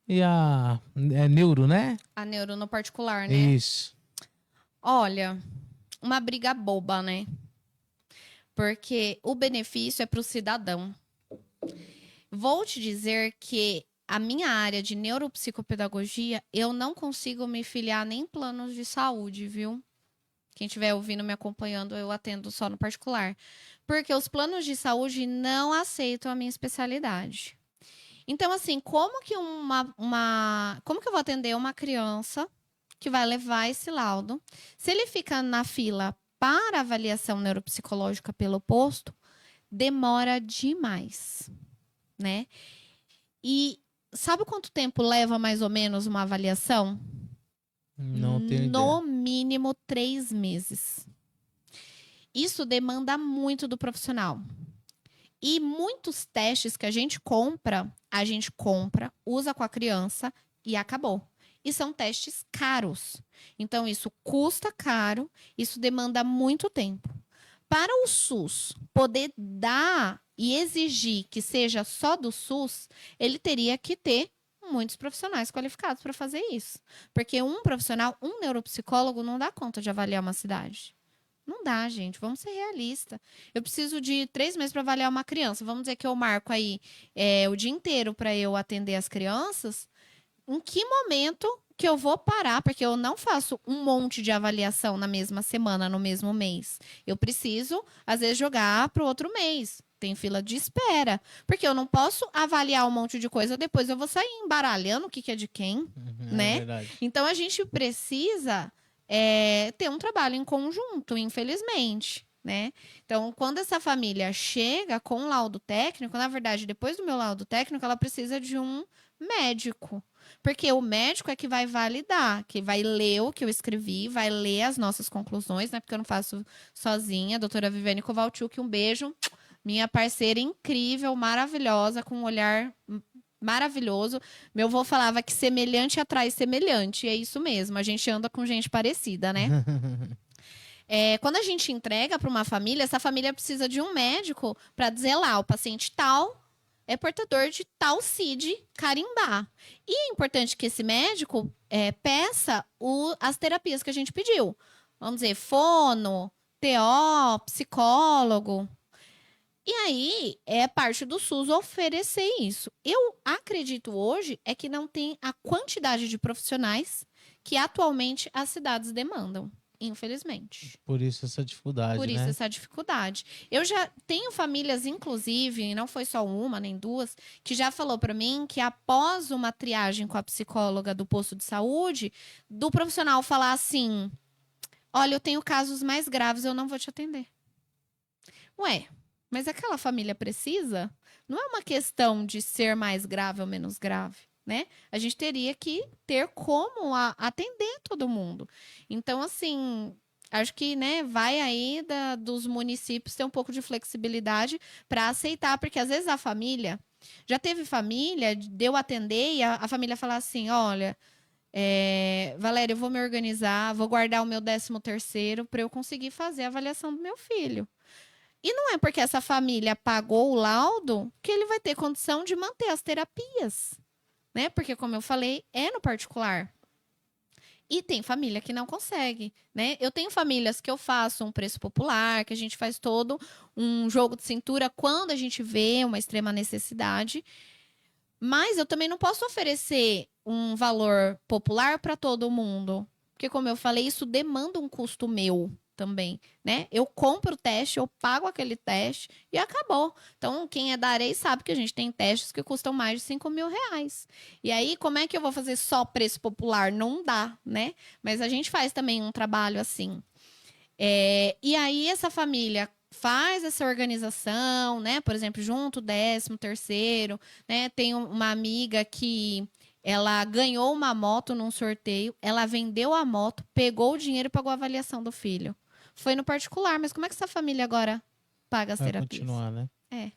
E a neuro, né? A neuro no particular, né? Isso. Olha, uma briga boba, né? Porque o benefício é para o cidadão. Vou te dizer que a minha área de neuropsicopedagogia, eu não consigo me filiar nem em planos de saúde, viu? Quem estiver ouvindo, me acompanhando, eu atendo só no particular. Porque os planos de saúde não aceitam a minha especialidade. Então, assim, como que como que eu vou atender uma criança que vai levar esse laudo? Se ele fica na fila para avaliação neuropsicológica pelo posto, demora demais, né? E sabe quanto tempo leva mais ou menos uma avaliação? Não tenho ideia. No mínimo 3 meses. Isso demanda muito do profissional. E muitos testes que a gente compra, usa com a criança e acabou. E são testes caros. Então, isso custa caro, isso demanda muito tempo. Para o SUS poder dar e exigir que seja só do SUS, ele teria que ter muitos profissionais qualificados para fazer isso. Porque um profissional, um neuropsicólogo, não dá conta de avaliar uma cidade. Não dá, gente. Vamos ser realistas. Eu preciso de 3 meses para avaliar uma criança. Vamos dizer que eu marco aí o dia inteiro para eu atender as crianças. Em que momento que eu vou parar? Porque eu não faço um monte de avaliação na mesma semana, no mesmo mês. Eu preciso, às vezes, jogar para o outro mês. Tem fila de espera. Porque eu não posso avaliar um monte de coisa, depois eu vou sair embaralhando o que é de quem, né? Verdade. Então, a gente precisa ter um trabalho em conjunto, infelizmente, né? Então, quando essa família chega com um laudo técnico, na verdade, depois do meu laudo técnico, ela precisa de um médico. Porque o médico é que vai validar, que vai ler o que eu escrevi, vai ler as nossas conclusões, né? Porque eu não faço sozinha. A doutora Viviane Kovalchuk, um beijo. Minha parceira incrível, maravilhosa, com um olhar maravilhoso. Meu avô falava que semelhante atrai semelhante. E é isso mesmo, a gente anda com gente parecida, né? Quando a gente entrega para uma família, essa família precisa de um médico para dizer lá, o paciente tal é portador de tal CID carimbar. E é importante que esse médico peça as terapias que a gente pediu. Vamos dizer, fono, TO, psicólogo. E aí, é parte do SUS oferecer isso. Eu acredito hoje que não tem a quantidade de profissionais que atualmente as cidades demandam, infelizmente. Por isso essa dificuldade, Por isso né? essa dificuldade. Eu já tenho famílias, inclusive, e não foi só uma nem duas, que já falou para mim que após uma triagem com a psicóloga do posto de saúde, do profissional falar assim: olha, eu tenho casos mais graves, eu não vou te atender. Ué, mas aquela família precisa? Não é uma questão de ser mais grave ou menos grave, né? A gente teria que ter como atender todo mundo. Então, assim, acho que, né, vai aí dos municípios ter um pouco de flexibilidade para aceitar, porque às vezes a família, já teve família de eu atender e a família falar assim: olha, Valéria, eu vou me organizar, vou guardar o meu 13º para eu conseguir fazer a avaliação do meu filho. E não é porque essa família pagou o laudo que ele vai ter condição de manter as terapias, né? Porque, como eu falei, é no particular. E tem família que não consegue, né? Eu tenho famílias que eu faço um preço popular, que a gente faz todo um jogo de cintura quando a gente vê uma extrema necessidade. Mas eu também não posso oferecer um valor popular para todo mundo. Porque, como eu falei, isso demanda um custo meu também, né? Eu compro o teste, eu pago aquele teste e acabou. Então, quem é da Arei sabe que a gente tem testes que custam mais de R$5.000. E aí, como é que eu vou fazer só preço popular? Não dá, né? Mas a gente faz também um trabalho assim. E aí, essa família faz essa organização, né? Por exemplo, junto o 13º, né? Tem uma amiga que ela ganhou uma moto num sorteio, ela vendeu a moto, pegou o dinheiro e pagou a avaliação do filho. Foi no particular, mas como é que essa família agora paga as Vai terapias? continuar, né? É.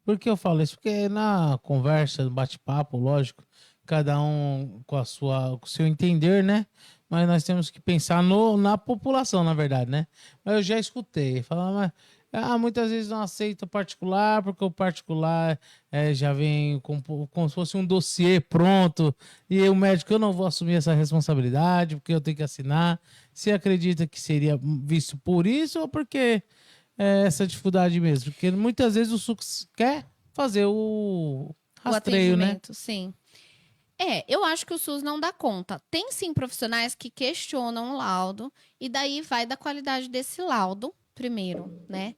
Por que eu falo isso? Porque na conversa, no bate-papo, lógico, cada um com o seu entender, né? Mas nós temos que pensar na população, na verdade, né? Mas eu já escutei, falar, mas muitas vezes não aceita o particular, porque o particular já vem como se fosse um dossiê pronto, e o médico, eu não vou assumir essa responsabilidade, porque eu tenho que assinar. Você acredita que seria visto por isso ou porque essa dificuldade mesmo? Porque muitas vezes o SUS quer fazer o rastreio, né? atendimento, sim. Eu acho que o SUS não dá conta. Tem sim profissionais que questionam o laudo, e daí vai da qualidade desse laudo, primeiro, né?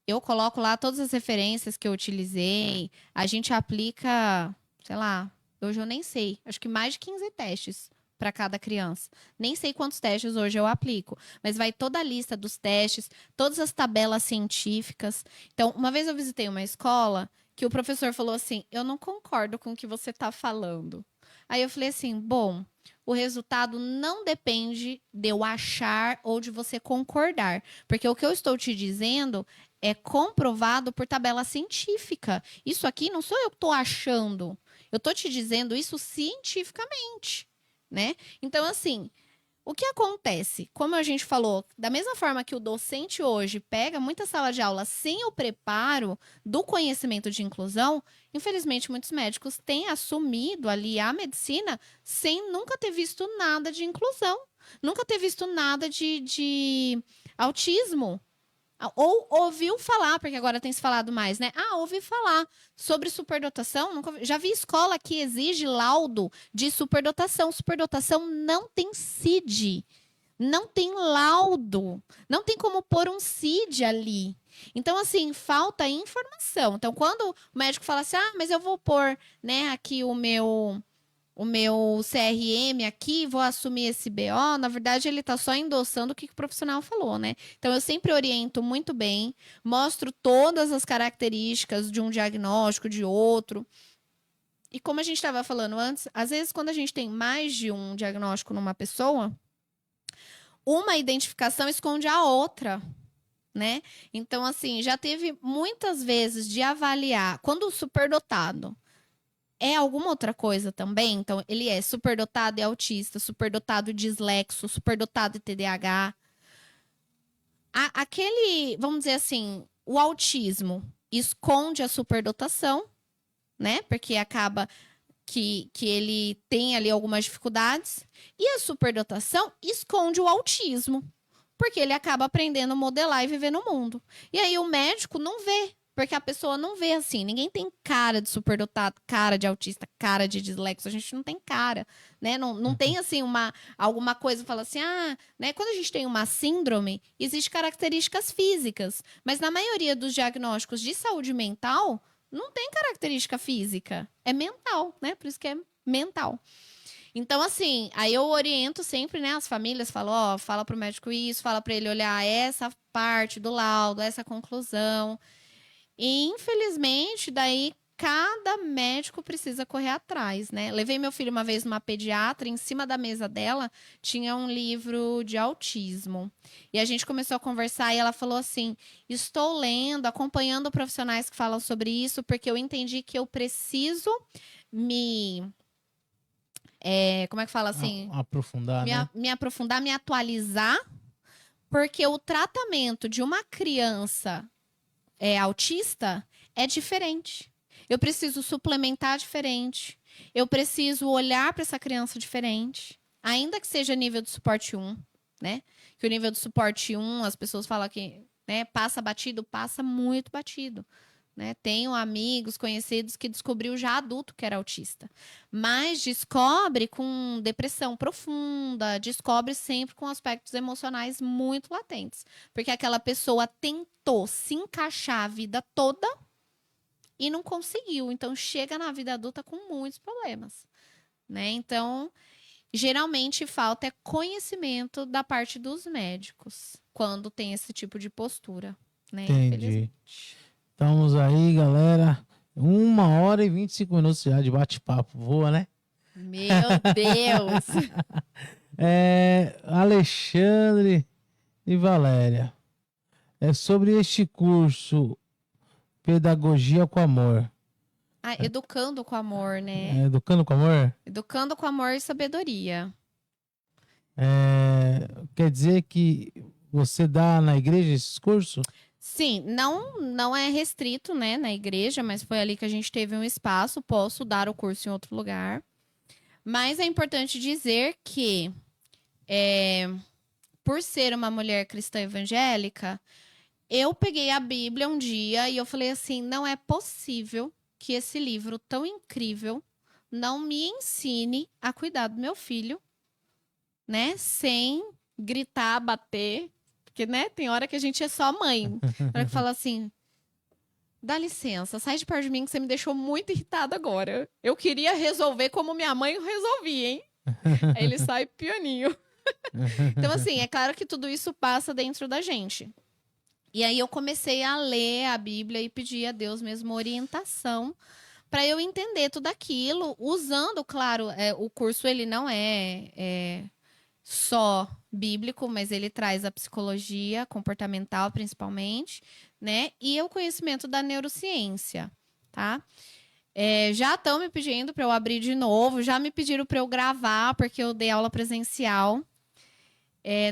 Eu coloco lá todas as referências que eu utilizei, a gente aplica, sei lá, hoje eu nem sei, acho que mais de 15 testes para cada criança. Nem sei quantos testes hoje eu aplico, mas vai toda a lista dos testes, todas as tabelas científicas. Então, uma vez eu visitei uma escola que o professor falou assim: eu não concordo com o que você está falando. Aí eu falei assim, bom, o resultado não depende de eu achar ou de você concordar. Porque o que eu estou te dizendo é comprovado por tabela científica. Isso aqui não sou eu que estou achando. Eu estou te dizendo isso cientificamente, né? Então, assim, o que acontece? Como a gente falou, da mesma forma que o docente hoje pega muita sala de aula sem o preparo do conhecimento de inclusão, infelizmente muitos médicos têm assumido ali a medicina sem nunca ter visto nada de inclusão, nunca ter visto nada de autismo. Ou ouviu falar, porque agora tem se falado mais, né? Ouvi falar sobre superdotação. Já vi escola que exige laudo de superdotação. Superdotação não tem CID. Não tem laudo. Não tem como pôr um CID ali. Então, assim, falta informação. Então, quando o médico fala assim, mas eu vou pôr, né, aqui o meu CRM aqui, vou assumir esse BO, na verdade ele está só endossando o que o profissional falou, né? Então eu sempre oriento muito bem, mostro todas as características de um diagnóstico, de outro. E como a gente estava falando antes, às vezes quando a gente tem mais de um diagnóstico numa pessoa, uma identificação esconde a outra, né? Então, assim, já teve muitas vezes de avaliar, quando o superdotado é alguma outra coisa também. Então, ele é superdotado e autista, superdotado e dislexo, superdotado e TDAH. Vamos dizer assim, o autismo esconde a superdotação, né? Porque acaba que ele tem ali algumas dificuldades. E a superdotação esconde o autismo, porque ele acaba aprendendo a modelar e viver no mundo. E aí o médico não vê. Porque a pessoa não vê assim. Ninguém tem cara de superdotado, cara de autista, cara de dislexo. A gente não tem cara, né? Não tem, assim, alguma coisa que fala assim, né? Quando a gente tem uma síndrome, existem características físicas. Mas na maioria dos diagnósticos de saúde mental, não tem característica física. É mental, né? Por isso que é mental. Então, assim, aí eu oriento sempre, né? As famílias, falo, fala pro médico isso, fala para ele olhar essa parte do laudo, essa conclusão. E, infelizmente, daí cada médico precisa correr atrás, né? Levei meu filho uma vez numa pediatra, em cima da mesa dela tinha um livro de autismo. E a gente começou a conversar e ela falou assim, estou lendo, acompanhando profissionais que falam sobre isso, porque eu entendi que eu preciso como é que fala assim? Aprofundar, né? Me aprofundar, me atualizar, porque o tratamento de uma criança autista é diferente. Eu preciso suplementar diferente. Eu preciso olhar para essa criança diferente. Ainda que seja nível de suporte 1, né? Que o nível de suporte 1, as pessoas falam que, né, passa batido, passa muito batido. Né? Tenho amigos, conhecidos que descobriu já adulto que era autista. Mas descobre com depressão profunda, descobre sempre com aspectos emocionais muito latentes. Porque aquela pessoa tentou se encaixar a vida toda e não conseguiu. Então, chega na vida adulta com muitos problemas. Né? Então, geralmente falta conhecimento da parte dos médicos quando tem esse tipo de postura. Né? Entendi. Estamos aí, galera. 1h25 já de bate-papo. Voa, né? Meu Deus! Alexandre e Valéria. É sobre este curso Pedagogia com Amor. Educando com amor, né? Educando com Amor? Educando com amor e sabedoria. Quer dizer que você dá na igreja esses cursos? Sim, não é restrito, né, na igreja, mas foi ali que a gente teve um espaço, posso dar o curso em outro lugar. Mas é importante dizer que, por ser uma mulher cristã evangélica, eu peguei a Bíblia um dia e eu falei assim, não é possível que esse livro tão incrível não me ensine a cuidar do meu filho, né, sem gritar, bater. Porque, né, tem hora que a gente é só mãe. Tem hora que fala assim, dá licença, sai de perto de mim que você me deixou muito irritada agora. Eu queria resolver como minha mãe resolvia, hein? Aí ele sai pianinho. Então, assim, é claro que tudo isso passa dentro da gente. E aí eu comecei a ler a Bíblia e pedir a Deus mesmo orientação para eu entender tudo aquilo, usando, claro, o curso ele não é só bíblico, mas ele traz a psicologia comportamental, principalmente, né? E o conhecimento da neurociência, tá? Já estão me pedindo para eu abrir de novo, já me pediram para eu gravar, porque eu dei aula presencial.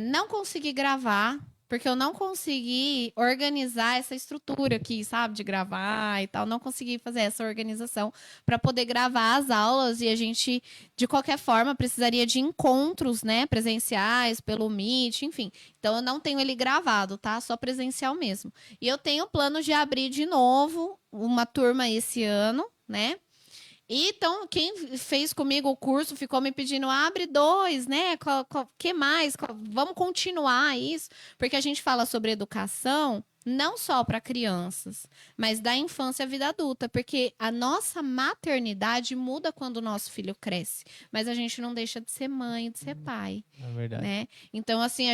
Não consegui gravar, porque eu não consegui organizar essa estrutura aqui, sabe? De gravar e tal. Não consegui fazer essa organização para poder gravar as aulas. E a gente, de qualquer forma, precisaria de encontros, né? Presenciais, pelo Meet, enfim. Então, eu não tenho ele gravado, tá? Só presencial mesmo. E eu tenho planos de abrir de novo uma turma esse ano, né? E então, quem fez comigo o curso ficou me pedindo, abre 2, né? Que mais? Vamos continuar isso? Porque a gente fala sobre educação não só para crianças, mas da infância à vida adulta, porque a nossa maternidade muda quando o nosso filho cresce, mas a gente não deixa de ser mãe, de ser pai. É verdade. Né? Então, assim,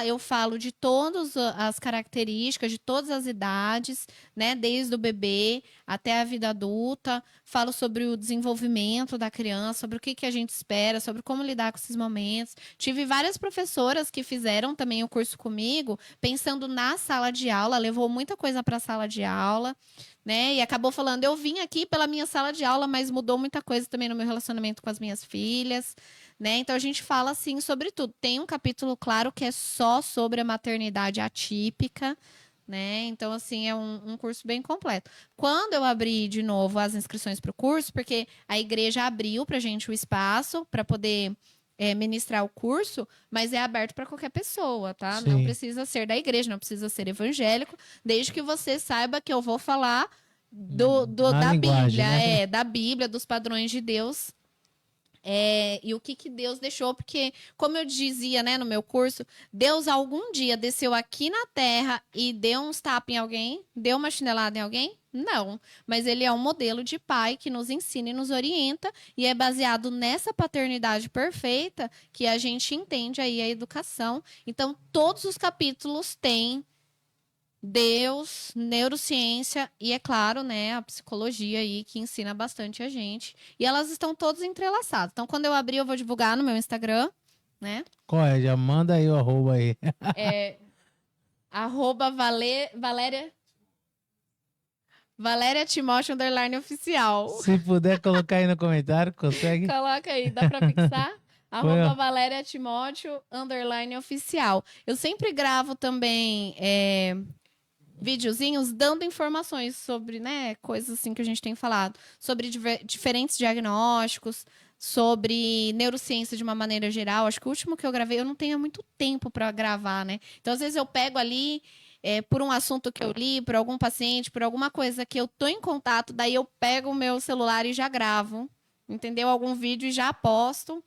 eu falo de todas as características, de todas as idades, né? Desde o bebê até a vida adulta. Falo sobre o desenvolvimento da criança, sobre o que a gente espera, sobre como lidar com esses momentos. Tive várias professoras que fizeram também o curso comigo, pensando na sala de aula, levou muita coisa para a sala de aula, né? E acabou falando, eu vim aqui pela minha sala de aula, mas mudou muita coisa também no meu relacionamento com as minhas filhas. Né? Então a gente fala assim sobre tudo. Tem um capítulo, claro, que é só sobre a maternidade atípica, né? Então, assim, é um curso bem completo. Quando eu abri de novo as inscrições para o curso, porque a igreja abriu para a gente o espaço para poder ministrar o curso, mas é aberto para qualquer pessoa, tá? Sim. Não precisa ser da igreja, não precisa ser evangélico, desde que você saiba que eu vou falar da linguagem, Bíblia, né? da Bíblia, dos padrões de Deus. E o que Deus deixou, porque, como eu dizia, né, no meu curso, Deus algum dia desceu aqui na Terra e deu uns tapas em alguém? Deu uma chinelada em alguém? Não. Mas ele é um modelo de pai que nos ensina e nos orienta, e é baseado nessa paternidade perfeita que a gente entende aí a educação. Então, todos os capítulos têm Deus, neurociência e, é claro, né, a psicologia aí que ensina bastante a gente. E elas estão todas entrelaçadas. Então, quando eu abrir, eu vou divulgar no meu Instagram, né? Qual é? Já manda aí o arroba aí. Arroba Valéria Timóteo _oficial. Se puder colocar aí no comentário, consegue? Coloca aí, dá pra fixar? Arroba Valéria Timóteo _oficial. Eu sempre gravo também videozinhos dando informações sobre, né, coisas assim que a gente tem falado, sobre diferentes diagnósticos, sobre neurociência de uma maneira geral. Acho que o último que eu gravei, eu não tenho muito tempo para gravar, né? Então, às vezes eu pego ali por um assunto que eu li, por algum paciente, por alguma coisa que eu tô em contato, daí eu pego o meu celular e já gravo, entendeu? Algum vídeo e já posto.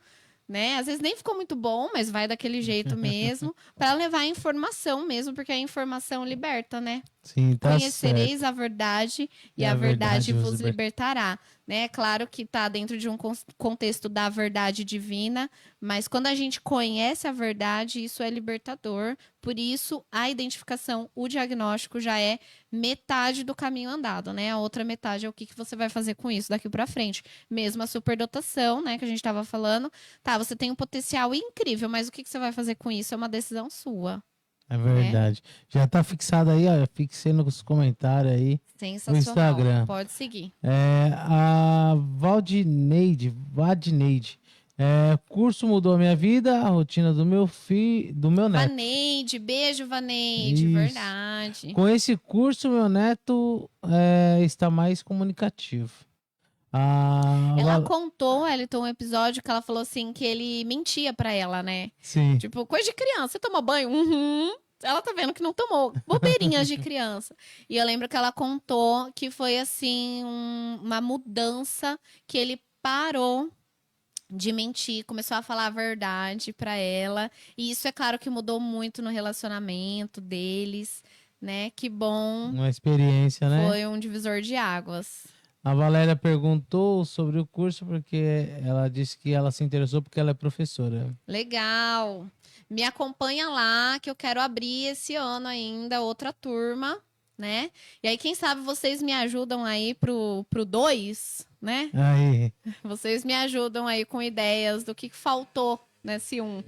Né? Às vezes nem ficou muito bom, mas vai daquele jeito mesmo, para levar a informação mesmo, porque a informação liberta, né? Sim, tá Conhecereis certo. a verdade e a verdade vos libertará, né? Claro que está dentro de um contexto da verdade divina, mas quando a gente conhece a verdade, isso é libertador. Por isso, a identificação, o diagnóstico já é metade do caminho andado, né? A outra metade é o que você vai fazer com isso daqui para frente. Mesmo a superdotação, né, que a gente estava falando, tá, você tem um potencial incrível, mas o que você vai fazer com isso é uma decisão sua. É verdade. Já tá fixado aí, ó. Fixei nos comentários aí. Sensacional. No Instagram. Pode seguir. A Vadneide. Curso mudou a minha vida, a rotina do meu filho, do meu neto. Vaneide, beijo, Vaneide, Isso. verdade. Com esse curso, meu neto está mais comunicativo. Ela contou, Elton, um episódio que ela falou assim que ele mentia pra ela, né? Sim. Tipo, coisa de criança. Você tomou banho? Uhum. Ela tá vendo que não tomou. Bobeirinhas de criança. E eu lembro que ela contou que foi, assim, uma mudança que ele parou de mentir, começou a falar a verdade pra ela. E isso, é claro, que mudou muito no relacionamento deles, né? Que bom. Uma experiência, né? Foi um divisor de águas. A Valéria perguntou sobre o curso porque ela disse que ela se interessou porque ela é professora. Legal. Me acompanha lá, que eu quero abrir esse ano ainda outra turma, né? E aí, quem sabe vocês me ajudam aí pro 2, né? Aí. Vocês me ajudam aí com ideias do que faltou nesse 1.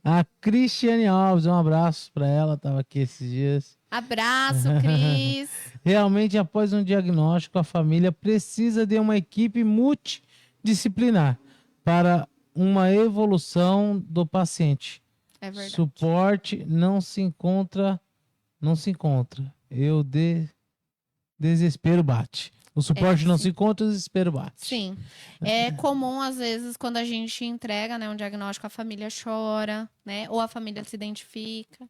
A Cristiane Alves, um abraço para ela, tava aqui esses dias. Abraço, Cris. Realmente, após um diagnóstico, a família precisa de uma equipe multidisciplinar para uma evolução do paciente. É verdade. Suporte não se encontra. Desespero bate. O suporte não sim. se encontra, o desespero bate. Sim. É comum, às vezes, quando a gente entrega, né, um diagnóstico, a família chora, né? Ou a família se identifica.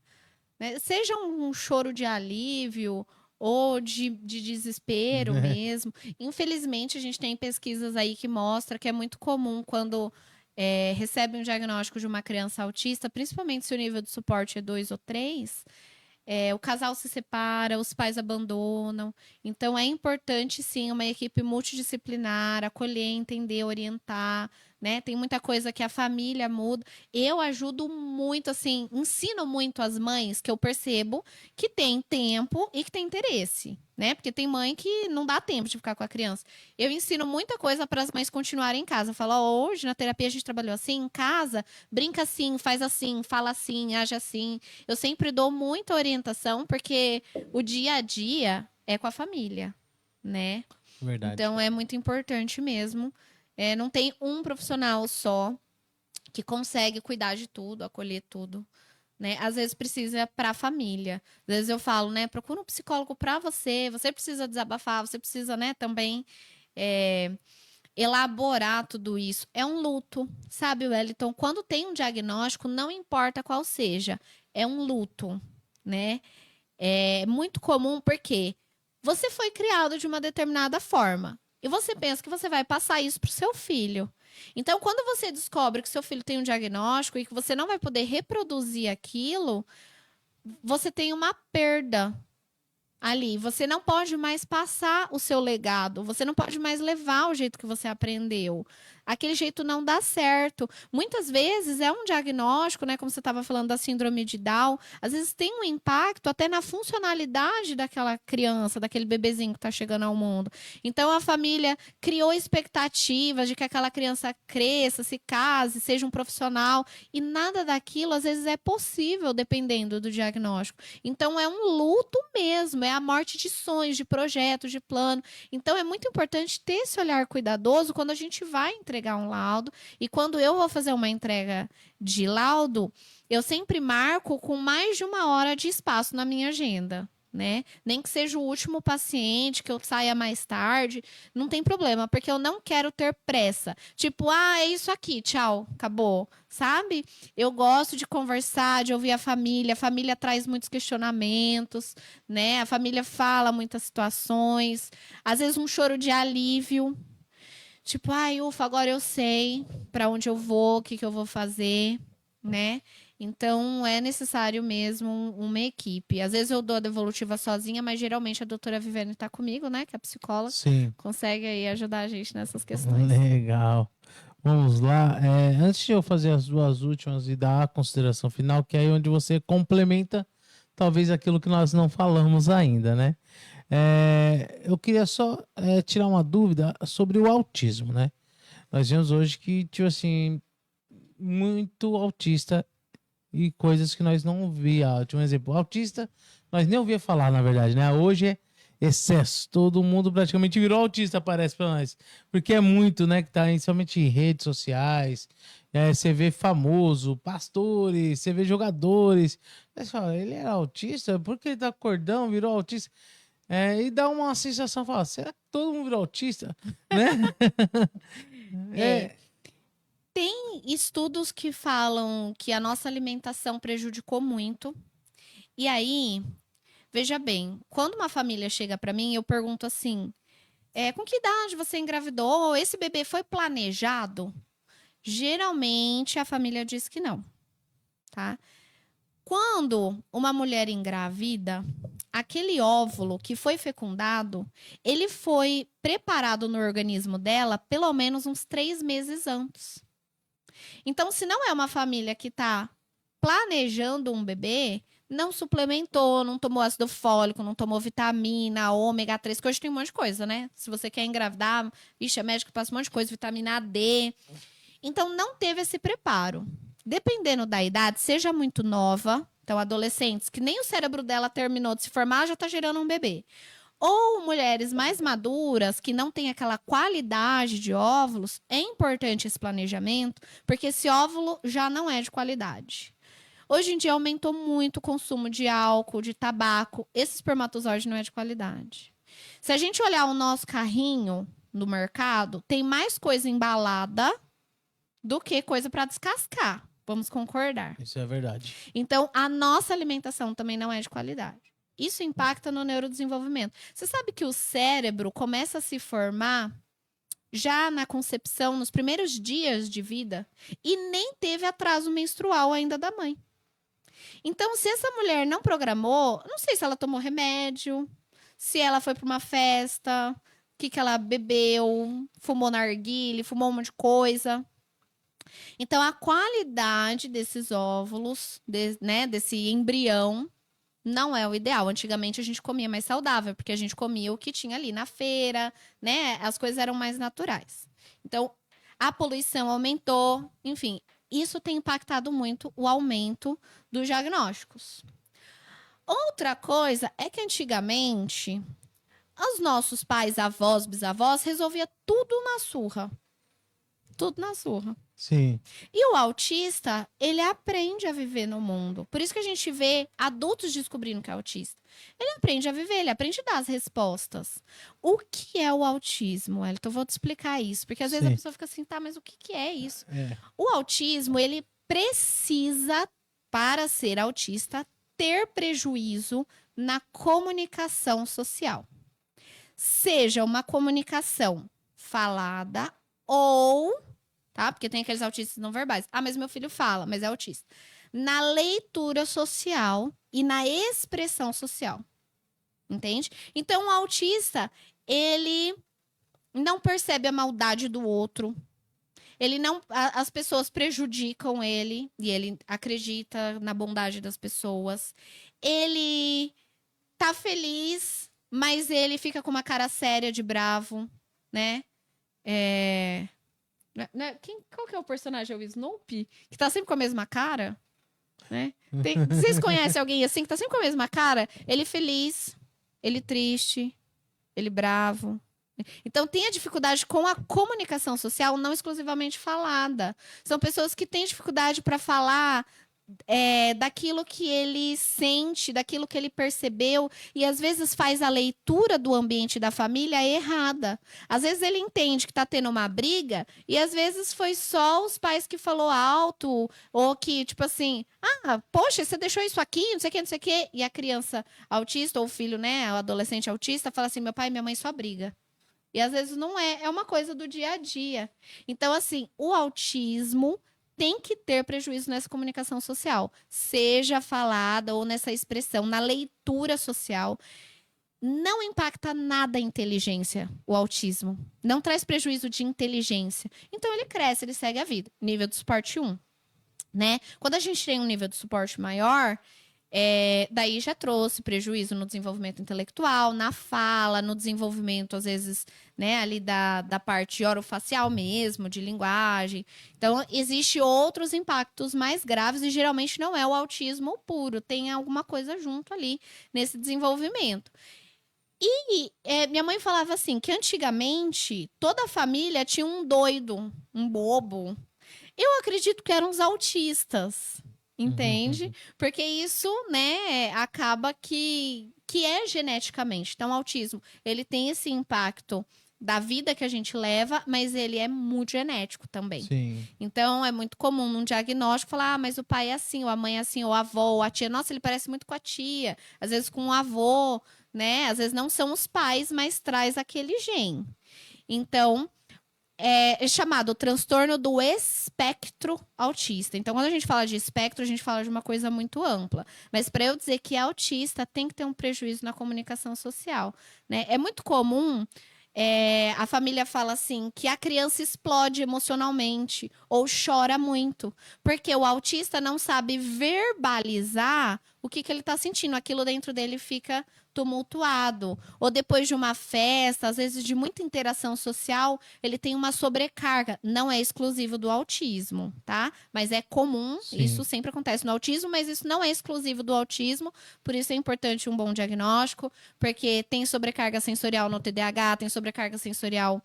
Né? Seja um choro de alívio ou de desespero mesmo. Infelizmente, a gente tem pesquisas aí que mostram que é muito comum quando recebe um diagnóstico de uma criança autista, principalmente se o nível de suporte é 2 ou 3, o casal se separa, os pais abandonam. Então, é importante, sim, uma equipe multidisciplinar, acolher, entender, orientar, né? Tem muita coisa que a família muda. Eu ajudo muito, assim, ensino muito as mães que eu percebo que tem tempo e que tem interesse, né? Porque tem mãe que não dá tempo de ficar com a criança. Eu ensino muita coisa para as mães continuarem em casa. Eu falo, ó, hoje na terapia a gente trabalhou assim, em casa, brinca assim, faz assim, fala assim, age assim. Eu sempre dou muita orientação, porque o dia a dia é com a família, né? Verdade. Então é muito importante mesmo. Não tem um profissional só que consegue cuidar de tudo, acolher tudo, né? Às vezes precisa para a família. Às vezes eu falo, né? Procura um psicólogo para você. Você precisa desabafar, você precisa, né? Também elaborar tudo isso. É um luto, sabe, Wellington? Quando tem um diagnóstico, não importa qual seja, é um luto, né? É muito comum porque você foi criado de uma determinada forma. E você pensa que você vai passar isso para o seu filho. Então, quando você descobre que seu filho tem um diagnóstico e que você não vai poder reproduzir aquilo, você tem uma perda ali. Você não pode mais passar o seu legado. Você não pode mais levar o jeito que você aprendeu. Aquele jeito não dá certo. Muitas vezes é um diagnóstico, né? Como você estava falando da síndrome de Down. Às vezes tem um impacto até na funcionalidade daquela criança, daquele bebezinho que está chegando ao mundo. Então a família criou expectativas de que aquela criança cresça, se case, seja um profissional. E nada daquilo às vezes é possível dependendo do diagnóstico. Então é um luto mesmo, é a morte de sonhos, de projetos, de plano. Então é muito importante ter esse olhar cuidadoso quando a gente vai entregar um laudo. E quando eu vou fazer uma entrega de laudo, eu sempre marco com mais de 1 hora de espaço na minha agenda, né? Nem que seja o último paciente, que eu saia mais tarde, não tem problema, porque eu não quero ter pressa. Tipo, é isso aqui, tchau, acabou, sabe? Eu gosto de conversar, de ouvir a família traz muitos questionamentos, né? A família fala muitas situações, às vezes um choro de alívio. Tipo, ufa, agora eu sei para onde eu vou, o que eu vou fazer, né? Então, é necessário mesmo uma equipe. Às vezes eu dou a devolutiva sozinha, mas geralmente a doutora Viviane está comigo, né? Que é a psicóloga. Sim. Consegue aí ajudar a gente nessas questões. Legal. Vamos lá. Antes de eu fazer as 2 últimas e dar a consideração final, que é aí onde você complementa talvez aquilo que nós não falamos ainda, né? Eu queria só tirar uma dúvida sobre o autismo, né? Nós vemos hoje que, tipo assim, muito autista e coisas que nós não via. Um exemplo, autista, nós nem ouvia falar, na verdade, né? Hoje é excesso. Todo mundo praticamente virou autista, parece para nós. Porque é muito, né? Que tá somente em redes sociais. Você vê famoso, pastores, você vê jogadores. Você fala, ele era autista? Por que ele tá cordão, virou autista? E dá uma sensação, fala, será que todo mundo virou autista? Né? Tem estudos que falam que a nossa alimentação prejudicou muito. E aí, veja bem, quando uma família chega para mim, eu pergunto assim, com que idade você engravidou? Esse bebê foi planejado? Geralmente, a família diz que não, tá? Quando uma mulher engravida, aquele óvulo que foi fecundado, ele foi preparado no organismo dela pelo menos uns 3 meses antes. Então, se não é uma família que está planejando um bebê, não suplementou, não tomou ácido fólico, não tomou vitamina, ômega 3, que hoje tem um monte de coisa, né? Se você quer engravidar, ixi, a médica passa um monte de coisa, vitamina D. Então, não teve esse preparo. Dependendo da idade, seja muito nova, então adolescentes, que nem o cérebro dela terminou de se formar, já tá gerando um bebê. Ou mulheres mais maduras, que não têm aquela qualidade de óvulos, é importante esse planejamento, porque esse óvulo já não é de qualidade. Hoje em dia aumentou muito o consumo de álcool, de tabaco. Esse espermatozoide não é de qualidade. Se a gente olhar o nosso carrinho no mercado, tem mais coisa embalada do que coisa para descascar. Vamos concordar. Isso é verdade. Então, a nossa alimentação também não é de qualidade. Isso impacta no neurodesenvolvimento. Você sabe que o cérebro começa a se formar já na concepção, nos primeiros dias de vida, e nem teve atraso menstrual ainda da mãe. Então, se essa mulher não programou, não sei se ela tomou remédio, se ela foi para uma festa, o que ela bebeu, fumou narguilé, fumou um monte de coisa. Então, a qualidade desses óvulos, desse embrião, não é o ideal. Antigamente, a gente comia mais saudável, porque a gente comia o que tinha ali na feira, né? As coisas eram mais naturais. Então, a poluição aumentou, enfim, isso tem impactado muito o aumento dos diagnósticos. Outra coisa é que antigamente, os nossos pais, avós, bisavós, resolvia tudo na surra. Tudo na surra. Sim. E o autista, ele aprende a viver no mundo. Por isso que a gente vê adultos descobrindo que é autista. Ele aprende a viver, ele aprende a dar as respostas. O que é o autismo, Elton? Eu vou te explicar isso. Porque às vezes a pessoa fica assim, tá, mas o que é isso? O autismo, ele precisa, para ser autista, ter prejuízo na comunicação social. Seja uma comunicação falada ou... Tá? Porque tem aqueles autistas não verbais. Ah, mas meu filho fala, mas é autista. Na leitura social e na expressão social. Entende? Então, o autista, ele não percebe a maldade do outro. Ele não... As pessoas prejudicam ele e ele acredita na bondade das pessoas. Ele tá feliz, mas ele fica com uma cara séria de bravo, né? Qual que é o personagem? É o Snoopy? Que tá sempre com a mesma cara? Né? Vocês conhecem alguém assim que tá sempre com a mesma cara? Ele feliz, ele triste, ele bravo. Então, tem a dificuldade com a comunicação social não exclusivamente falada. São pessoas que têm dificuldade para falar daquilo que ele sente, daquilo que ele percebeu, e às vezes faz a leitura do ambiente da família errada. Às vezes ele entende que tá tendo uma briga, e às vezes foi só os pais que falou alto, ou que, tipo assim, poxa, você deixou isso aqui, não sei o que, não sei o que, e a criança autista, ou o filho, né, o adolescente autista, fala assim, meu pai e minha mãe só briga. E às vezes não é uma coisa do dia a dia. Então, assim, o autismo tem que ter prejuízo nessa comunicação social, seja falada ou nessa expressão, na leitura social. Não impacta nada a inteligência, o autismo. Não traz prejuízo de inteligência. Então, ele cresce, ele segue a vida. Nível de suporte 1. Né? Quando a gente tem um nível de suporte maior, daí já trouxe prejuízo no desenvolvimento intelectual, na fala, no desenvolvimento, às vezes, né, ali da parte orofacial mesmo, de linguagem. Então, existem outros impactos mais graves e geralmente não é o autismo puro, tem alguma coisa junto ali nesse desenvolvimento. E minha mãe falava assim, que antigamente toda a família tinha um doido, um bobo. Eu acredito que eram os autistas. Entende? Porque isso, né, acaba que é geneticamente. Então, o autismo, ele tem esse impacto da vida que a gente leva, mas ele é muito genético também. Sim. Então, é muito comum num diagnóstico falar, mas o pai é assim, ou a mãe é assim, ou a avó, ou a tia. Nossa, ele parece muito com a tia. Às vezes com o avô, né? Às vezes não são os pais, mas traz aquele gene. Então... é chamado transtorno do espectro autista. Então, quando a gente fala de espectro, a gente fala de uma coisa muito ampla. Mas para eu dizer que é autista, tem que ter um prejuízo na comunicação social. Né? É muito comum A família fala assim que a criança explode emocionalmente ou chora muito, porque o autista não sabe verbalizar o que ele está sentindo. Aquilo dentro dele fica tumultuado. Ou depois de uma festa, às vezes de muita interação social, ele tem uma sobrecarga. Não é exclusivo do autismo, tá? Mas é comum, Sim. isso sempre acontece no autismo, mas isso não é exclusivo do autismo, por isso é importante um bom diagnóstico, porque tem sobrecarga sensorial no TDAH, tem sobrecarga sensorial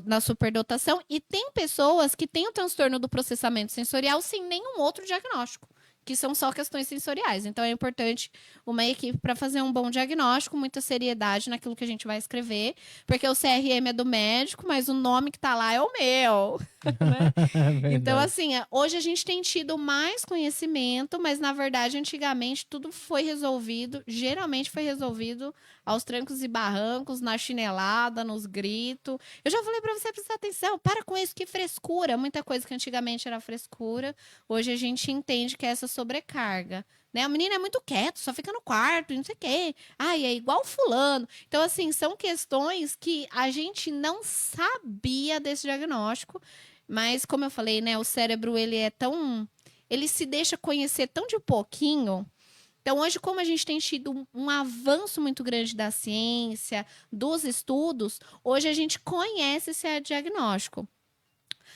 na superdotação, e tem pessoas que têm o transtorno do processamento sensorial sem nenhum outro diagnóstico, que são só questões sensoriais. Então, é importante uma equipe para fazer um bom diagnóstico, muita seriedade naquilo que a gente vai escrever, porque o CRM é do médico, mas o nome que está lá é o meu. Né? Então, assim, hoje a gente tem tido mais conhecimento, mas, na verdade, antigamente, tudo foi resolvido, geralmente foi resolvido aos trancos e barrancos, na chinelada, nos gritos. Eu já falei para você prestar atenção, para com isso, que frescura. Muita coisa que antigamente era frescura, hoje a gente entende que é essa sobrecarga. Né? O menino é muito quieto, só fica no quarto, e não sei o quê. Ai, é igual fulano. Então, assim, são questões que a gente não sabia desse diagnóstico, mas, como eu falei, né, o cérebro, ele se deixa conhecer tão de pouquinho. Então, hoje, como a gente tem tido um avanço muito grande da ciência, dos estudos, hoje a gente conhece esse diagnóstico.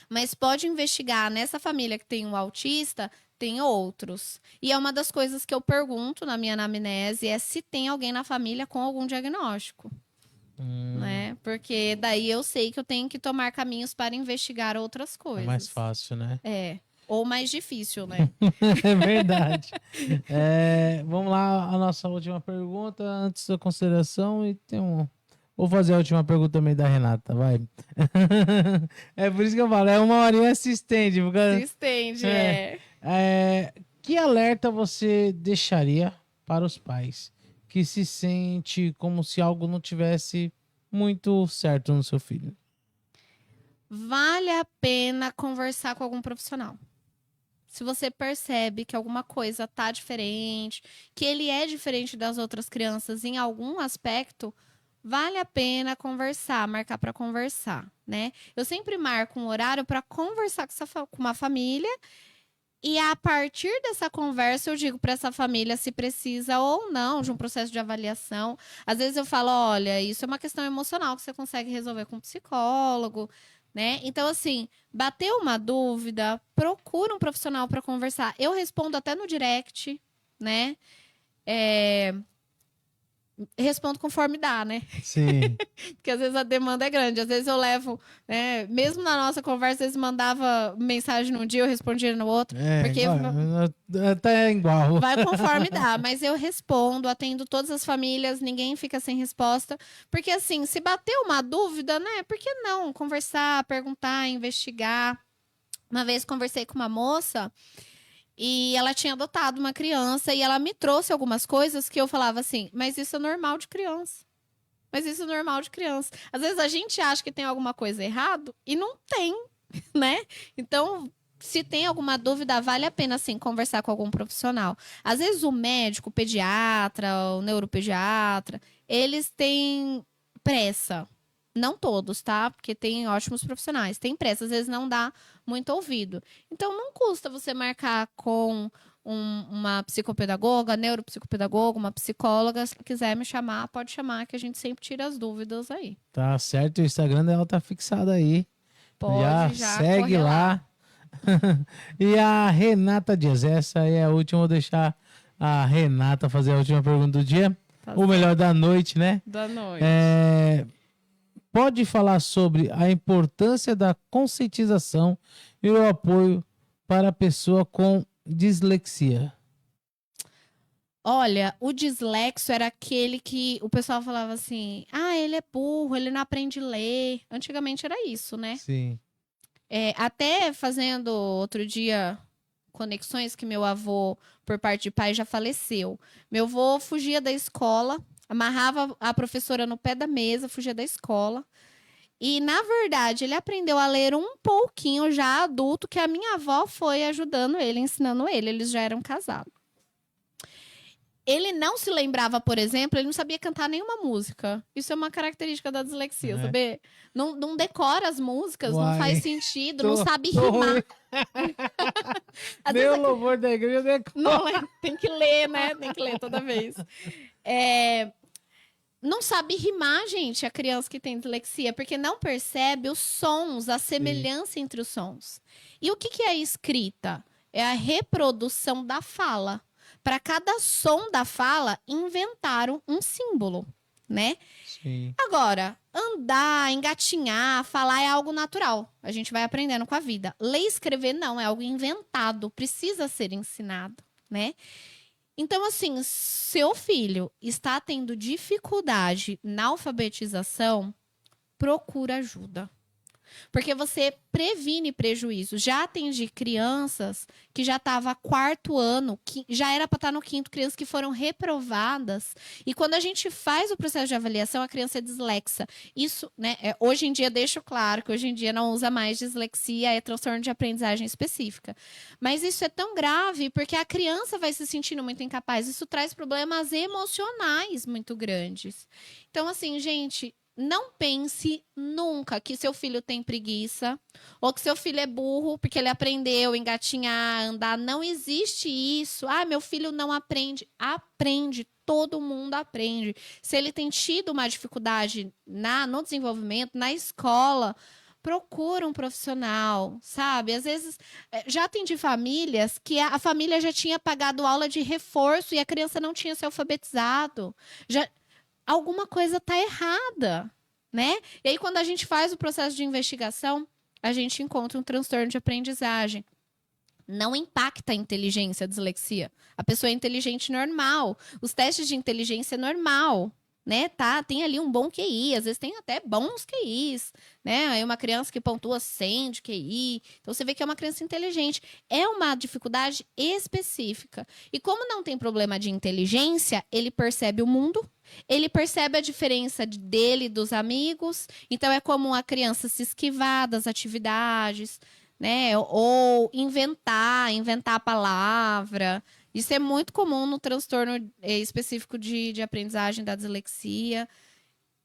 Mas pode investigar nessa família que tem um autista, tem outros. E é uma das coisas que eu pergunto na minha anamnese, é se tem alguém na família com algum diagnóstico. Né? Porque daí eu sei que eu tenho que tomar caminhos para investigar outras coisas. É mais fácil, né? Ou mais difícil, né? É verdade. Vamos lá, a nossa última pergunta, antes da consideração, e tem um... Vou fazer a última pergunta também da Renata, vai. É por isso que eu falo, é uma horinha se estende. Porque... Se estende, Que alerta você deixaria para os pais que se sente como se algo não tivesse muito certo no seu filho? Vale a pena conversar com algum profissional. Se você percebe que alguma coisa tá diferente, que ele é diferente das outras crianças em algum aspecto, vale a pena conversar, marcar para conversar, né? Eu sempre marco um horário para conversar com uma família, e a partir dessa conversa eu digo para essa família se precisa ou não de um processo de avaliação. Às vezes eu falo, olha, isso é uma questão emocional que você consegue resolver com um psicólogo, né? Então, assim, bateu uma dúvida, procura um profissional para conversar. Eu respondo até no direct, né? Respondo conforme dá, né? Sim. Porque às vezes a demanda é grande. Às vezes eu levo, né? Mesmo na nossa conversa, eles mandavam mensagem num dia, eu respondia no outro. Porque tá igual. vai conforme dá. Mas eu respondo, atendo todas as famílias, ninguém fica sem resposta. Porque assim, se bater uma dúvida, né? Por que não conversar, perguntar, investigar? Uma vez conversei com uma moça e ela tinha adotado uma criança e ela me trouxe algumas coisas que eu falava assim, mas isso é normal de criança. Mas isso é normal de criança. Às vezes a gente acha que tem alguma coisa errado e não tem, né? Então, se tem alguma dúvida, vale a pena, sim, conversar com algum profissional. Às vezes o médico, o pediatra, o neuropediatra, eles têm pressa. Não todos, tá? Porque tem ótimos profissionais. Tem pressa, às vezes não dá muito ouvido. Então, não custa você marcar com uma psicopedagoga, neuropsicopedagoga, uma psicóloga. Se quiser me chamar, pode chamar, que a gente sempre tira as dúvidas aí. Tá certo, o Instagram dela tá fixado aí. Pode já segue lá. E a Renata Dias, essa aí é a última. Vou deixar a Renata fazer a última pergunta do dia. Tá Ou melhor, da noite, né? Da noite. Pode falar sobre a importância da conscientização e o apoio para a pessoa com dislexia? Olha, o dislexo era aquele que o pessoal falava assim, ele é burro, ele não aprende a ler. Antigamente era isso, né? Sim. Até fazendo outro dia conexões que meu avô, por parte de pai, já faleceu. Meu avô fugia da escola, amarrava a professora no pé da mesa, fugia da escola. E, na verdade, ele aprendeu a ler um pouquinho já adulto, que a minha avó foi ajudando ele, ensinando ele. Eles já eram casados. Ele não se lembrava, por exemplo, ele não sabia cantar nenhuma música. Isso é uma característica da dislexia, sabe? Não decora as músicas, não faz sentido, não sabe rimar. Nem o louvor da igreja decora. Não, tem que ler, né? Tem que ler toda vez. Não sabe rimar, gente, a criança que tem dislexia, porque não percebe os sons, a semelhança entre os sons. E o que é a escrita? É a reprodução da fala. Para cada som da fala, inventaram um símbolo, né? Sim. Agora, andar, engatinhar, falar é algo natural. A gente vai aprendendo com a vida. Ler e escrever não, é algo inventado, precisa ser ensinado, né? Então, assim, seu filho está tendo dificuldade na alfabetização, procura ajuda. Porque você previne prejuízos. Já atendi crianças que já estavam quarto ano, que já era para estar no quinto, crianças que foram reprovadas. E quando a gente faz o processo de avaliação, a criança é dislexa. Isso, né? Hoje em dia, deixo claro que hoje em dia não usa mais dislexia, é transtorno de aprendizagem específica. Mas isso é tão grave porque a criança vai se sentindo muito incapaz. Isso traz problemas emocionais muito grandes. Então, assim, gente, não pense nunca que seu filho tem preguiça ou que seu filho é burro porque ele aprendeu a engatinhar, andar. Não existe isso. Ah, meu filho não aprende. Aprende. Todo mundo aprende. Se ele tem tido uma dificuldade no desenvolvimento, na escola, procura um profissional, sabe? Às vezes, já atendi famílias que a família já tinha pagado aula de reforço e a criança não tinha se alfabetizado. Alguma coisa está errada, né? E aí, quando a gente faz o processo de investigação, a gente encontra um transtorno de aprendizagem. Não impacta a inteligência, a dislexia. A pessoa é inteligente normal. Os testes de inteligência é normal, né? Tem ali um bom QI, às vezes tem até bons QIs, né? Aí uma criança que pontua 100 de QI. Então, você vê que é uma criança inteligente. É uma dificuldade específica. E como não tem problema de inteligência, ele percebe o mundo, ele percebe a diferença dele e dos amigos. Então, é comum a criança se esquivar das atividades, né? Ou inventar a palavra. Isso é muito comum no transtorno específico de aprendizagem da dislexia,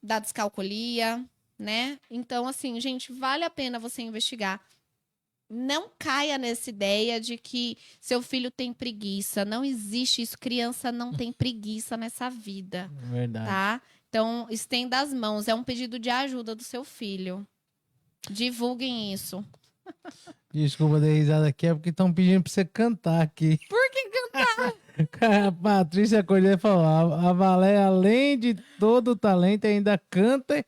da descalculia, né? Então, assim, gente, vale a pena você investigar. Não caia nessa ideia de que seu filho tem preguiça. Não existe isso. Criança não tem preguiça nessa vida. Verdade. Tá? Então, estenda as mãos. É um pedido de ajuda do seu filho. Divulguem isso. Desculpa dar risada aqui, é porque estão pedindo pra você cantar aqui. Por que cantar? A Patrícia Cordeiro falou: a Valéria, além de todo o talento, ainda canta,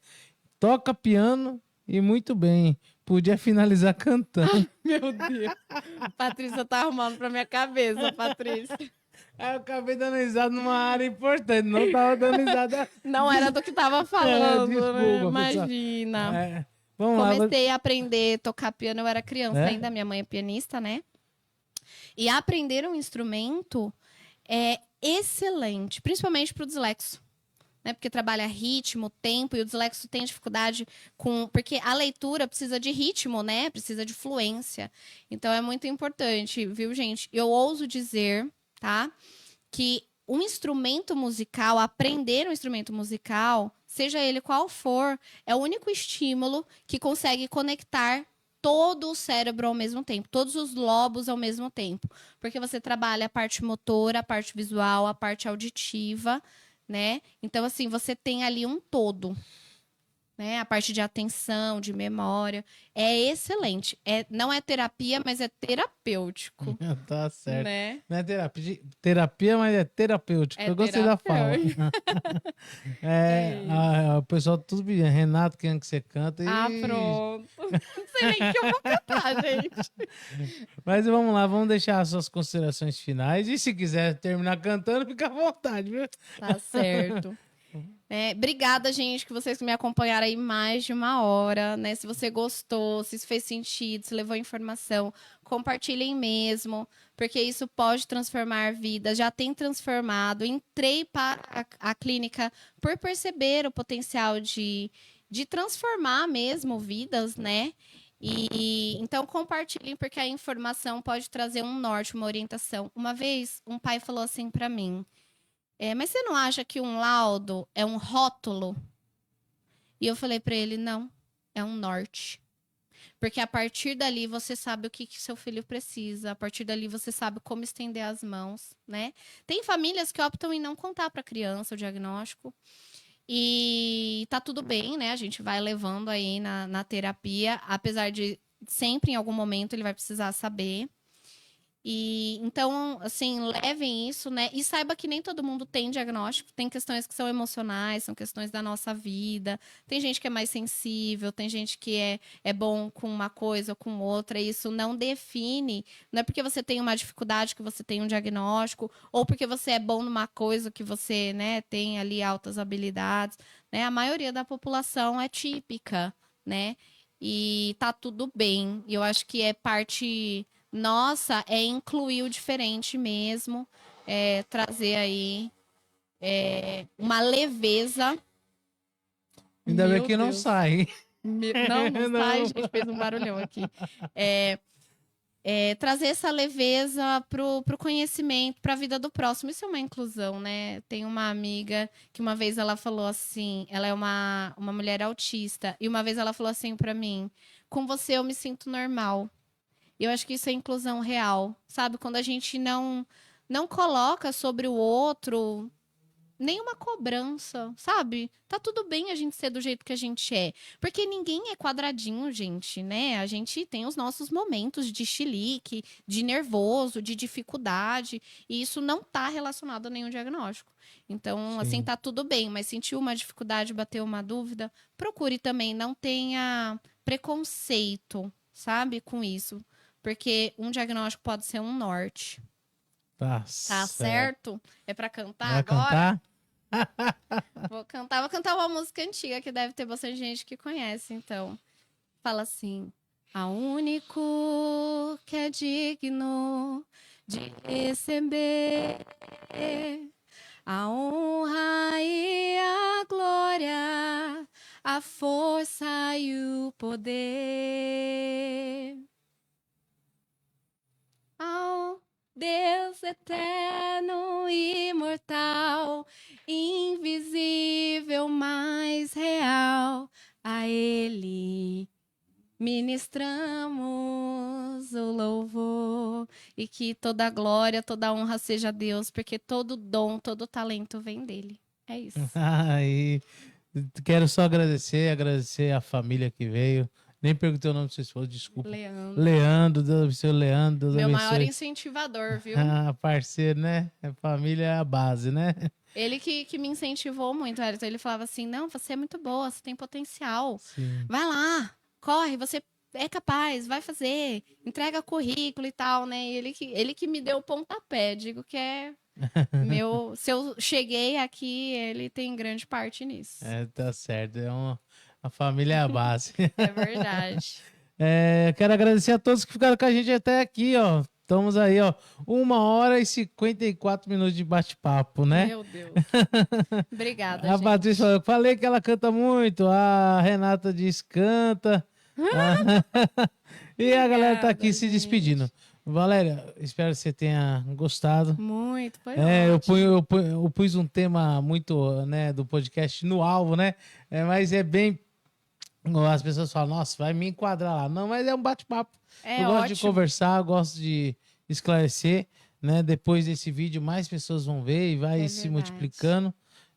toca piano e muito bem. Podia finalizar cantando. Meu Deus. Patrícia tá arrumando pra minha cabeça, Patrícia. Aí eu acabei dando risada numa área importante, não tava dando risada. Não era do que tava falando, desculpa, né? pessoal. Imagina. Vamos lá. Comecei a aprender a tocar piano, eu era criança ainda, minha mãe é pianista, né? E aprender um instrumento é excelente, principalmente pro dislexo. Né? Porque trabalha ritmo, tempo, e o dislexo tem dificuldade porque a leitura precisa de ritmo, né? Precisa de fluência. Então é muito importante, viu, gente? Eu ouso dizer, tá? Que um instrumento musical, aprender um instrumento musical, seja ele qual for, é o único estímulo que consegue conectar todo o cérebro ao mesmo tempo, todos os lobos ao mesmo tempo. Porque você trabalha a parte motora, a parte visual, a parte auditiva, né? Então, assim, você tem ali um todo, né? A parte de atenção, de memória. É excelente. Não é terapia, mas é terapêutico. Tá certo. Né? Não é terapia, mas é terapêutico. Eu gostei da fala. O pessoal tudo pedindo. Renato, querendo que você canta. Pronto. Não sei nem o que eu vou cantar, gente. Mas vamos lá, vamos deixar as suas considerações finais. E se quiser terminar cantando, fica à vontade, viu? Tá certo. Obrigada, gente, que vocês me acompanharam aí mais de uma hora, né? Se você gostou, se isso fez sentido, se levou informação, compartilhem mesmo, porque isso pode transformar vidas, já tem transformado. Entrei para a clínica por perceber o potencial de transformar mesmo vidas, né? E então compartilhem, porque a informação pode trazer um norte, uma orientação. Uma vez, um pai falou assim para mim: mas você não acha que um laudo é um rótulo? E eu falei pra ele, não, é um norte. Porque a partir dali você sabe o que seu filho precisa, a partir dali você sabe como estender as mãos, né? Tem famílias que optam em não contar para a criança o diagnóstico e tá tudo bem, né? A gente vai levando aí na terapia, apesar de sempre em algum momento ele vai precisar saber. E então, assim, levem isso, né? E saiba que nem todo mundo tem diagnóstico, tem questões que são emocionais, são questões da nossa vida. Tem gente que é mais sensível, tem gente que é bom com uma coisa ou com outra. E isso não define, não é porque você tem uma dificuldade que você tem um diagnóstico, ou porque você é bom numa coisa que você, né, tem ali altas habilidades, né? A maioria da população é típica, né? E tá tudo bem. E eu acho que é parte nossa, é incluir o diferente mesmo, trazer aí uma leveza. Ainda bem Meu que não Deus. sai. Não Não. sai, a gente fez um barulhão aqui. Trazer essa leveza pro conhecimento, pra vida do próximo. Isso é uma inclusão, né? Tem uma amiga que uma vez ela falou assim, ela é uma mulher autista, e uma vez ela falou assim pra mim, com você eu me sinto normal. E eu acho que isso é inclusão real, sabe? Quando a gente não coloca sobre o outro nenhuma cobrança, sabe? Tá tudo bem a gente ser do jeito que a gente é. Porque ninguém é quadradinho, gente, né? A gente tem os nossos momentos de chilique, de nervoso, de dificuldade. E isso não tá relacionado a nenhum diagnóstico. Então, assim, Sim. tá tudo bem. Mas sentiu uma dificuldade, bateu uma dúvida, procure também. Não tenha preconceito, sabe? Com isso. Porque um diagnóstico pode ser um norte. Tá Tá certo? É pra cantar Vai agora? cantar? Vou cantar uma música antiga que deve ter bastante gente que conhece, então. Fala assim: a único que é digno de receber a honra e a glória, a força e o poder. Ao Deus eterno, imortal, invisível, mais real, a Ele ministramos o louvor e que toda glória, toda honra seja a Deus, porque todo dom, todo talento vem dele. É isso. Aí, quero só agradecer a família que veio. Nem perguntei o nome do seu esposo, desculpa. Leandro, Leandro, Deus abençoe o Leandro, Deus meu maior abençoe. incentivador, viu? Ah, parceiro, né? A família é a base, né? Ele que me incentivou muito, Elton. Ele falava assim: não, você é muito boa, você tem potencial. Sim. Vai lá, corre, você é capaz, vai fazer, entrega currículo e tal, né? E ele que me deu o pontapé, digo que é meu. Se eu cheguei aqui, ele tem grande parte nisso. É, tá certo. A família é a base. É verdade. Quero agradecer a todos que ficaram com a gente até aqui, ó. Estamos aí, ó. 1h e 54 minutos de bate-papo, né? Meu Deus. Obrigada, A gente. Patrícia falou, eu falei que ela canta muito. A Renata diz canta. E a galera tá aqui Obrigada, se gente. despedindo. Valéria, espero que você tenha gostado. Muito, foi Eu ótimo. eu pus um tema muito, né, do podcast no alvo, né? Mas é bem. As pessoas falam, nossa, vai me enquadrar lá. Não, mas é um bate-papo. É Eu gosto de ótimo. conversar, eu gosto de esclarecer, né? Depois desse vídeo, mais pessoas vão ver e vai É se verdade. multiplicando.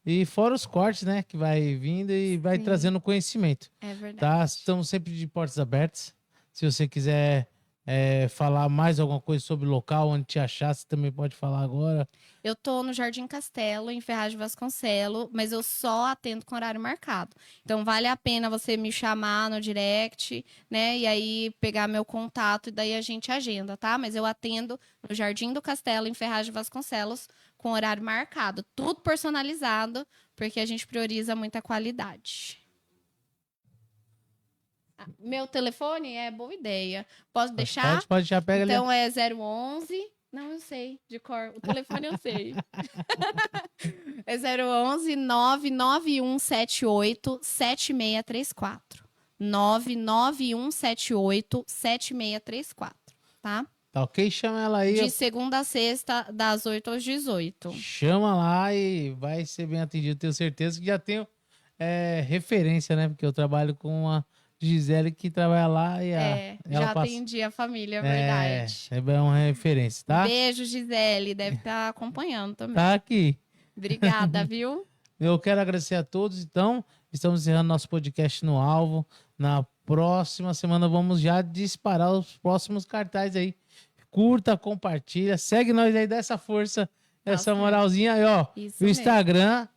E fora os cortes, né? Que vai vindo e vai Sim. trazendo conhecimento. É verdade. Tá? Estamos sempre de portas abertas. Se você quiser falar mais alguma coisa sobre o local, onde te achar, você também pode falar agora. Eu tô no Jardim Castelo, em Ferraz de Vasconcelos, mas eu só atendo com horário marcado. Então vale a pena você me chamar no direct, né? E aí pegar meu contato e daí a gente agenda, tá? Mas eu atendo no Jardim do Castelo, em Ferraz de Vasconcelos, com horário marcado. Tudo personalizado, porque a gente prioriza muita qualidade. Meu telefone é boa ideia. Posso deixar? Pode deixar, pega ali. Então é 011. Não, eu sei, de cor. O telefone eu sei. É 011 99178 7634. 99178 7634, tá? Tá ok? Chama ela aí. De segunda a sexta, das 8 às 18. Chama lá e vai ser bem atendido. Tenho certeza que já tenho referência, né? Porque eu trabalho com uma Gisele que trabalha lá e ela Já passa... atendi a família, é verdade. É uma referência, tá? Beijo, Gisele. Deve estar acompanhando também. Tá aqui. Obrigada, viu? Eu quero agradecer a todos. Então, estamos encerrando nosso podcast no Alvo. Na próxima semana vamos já disparar os próximos cartazes aí. Curta, compartilha, segue nós aí, dá essa força, essa certo. moralzinha aí, ó. Isso O mesmo. Instagram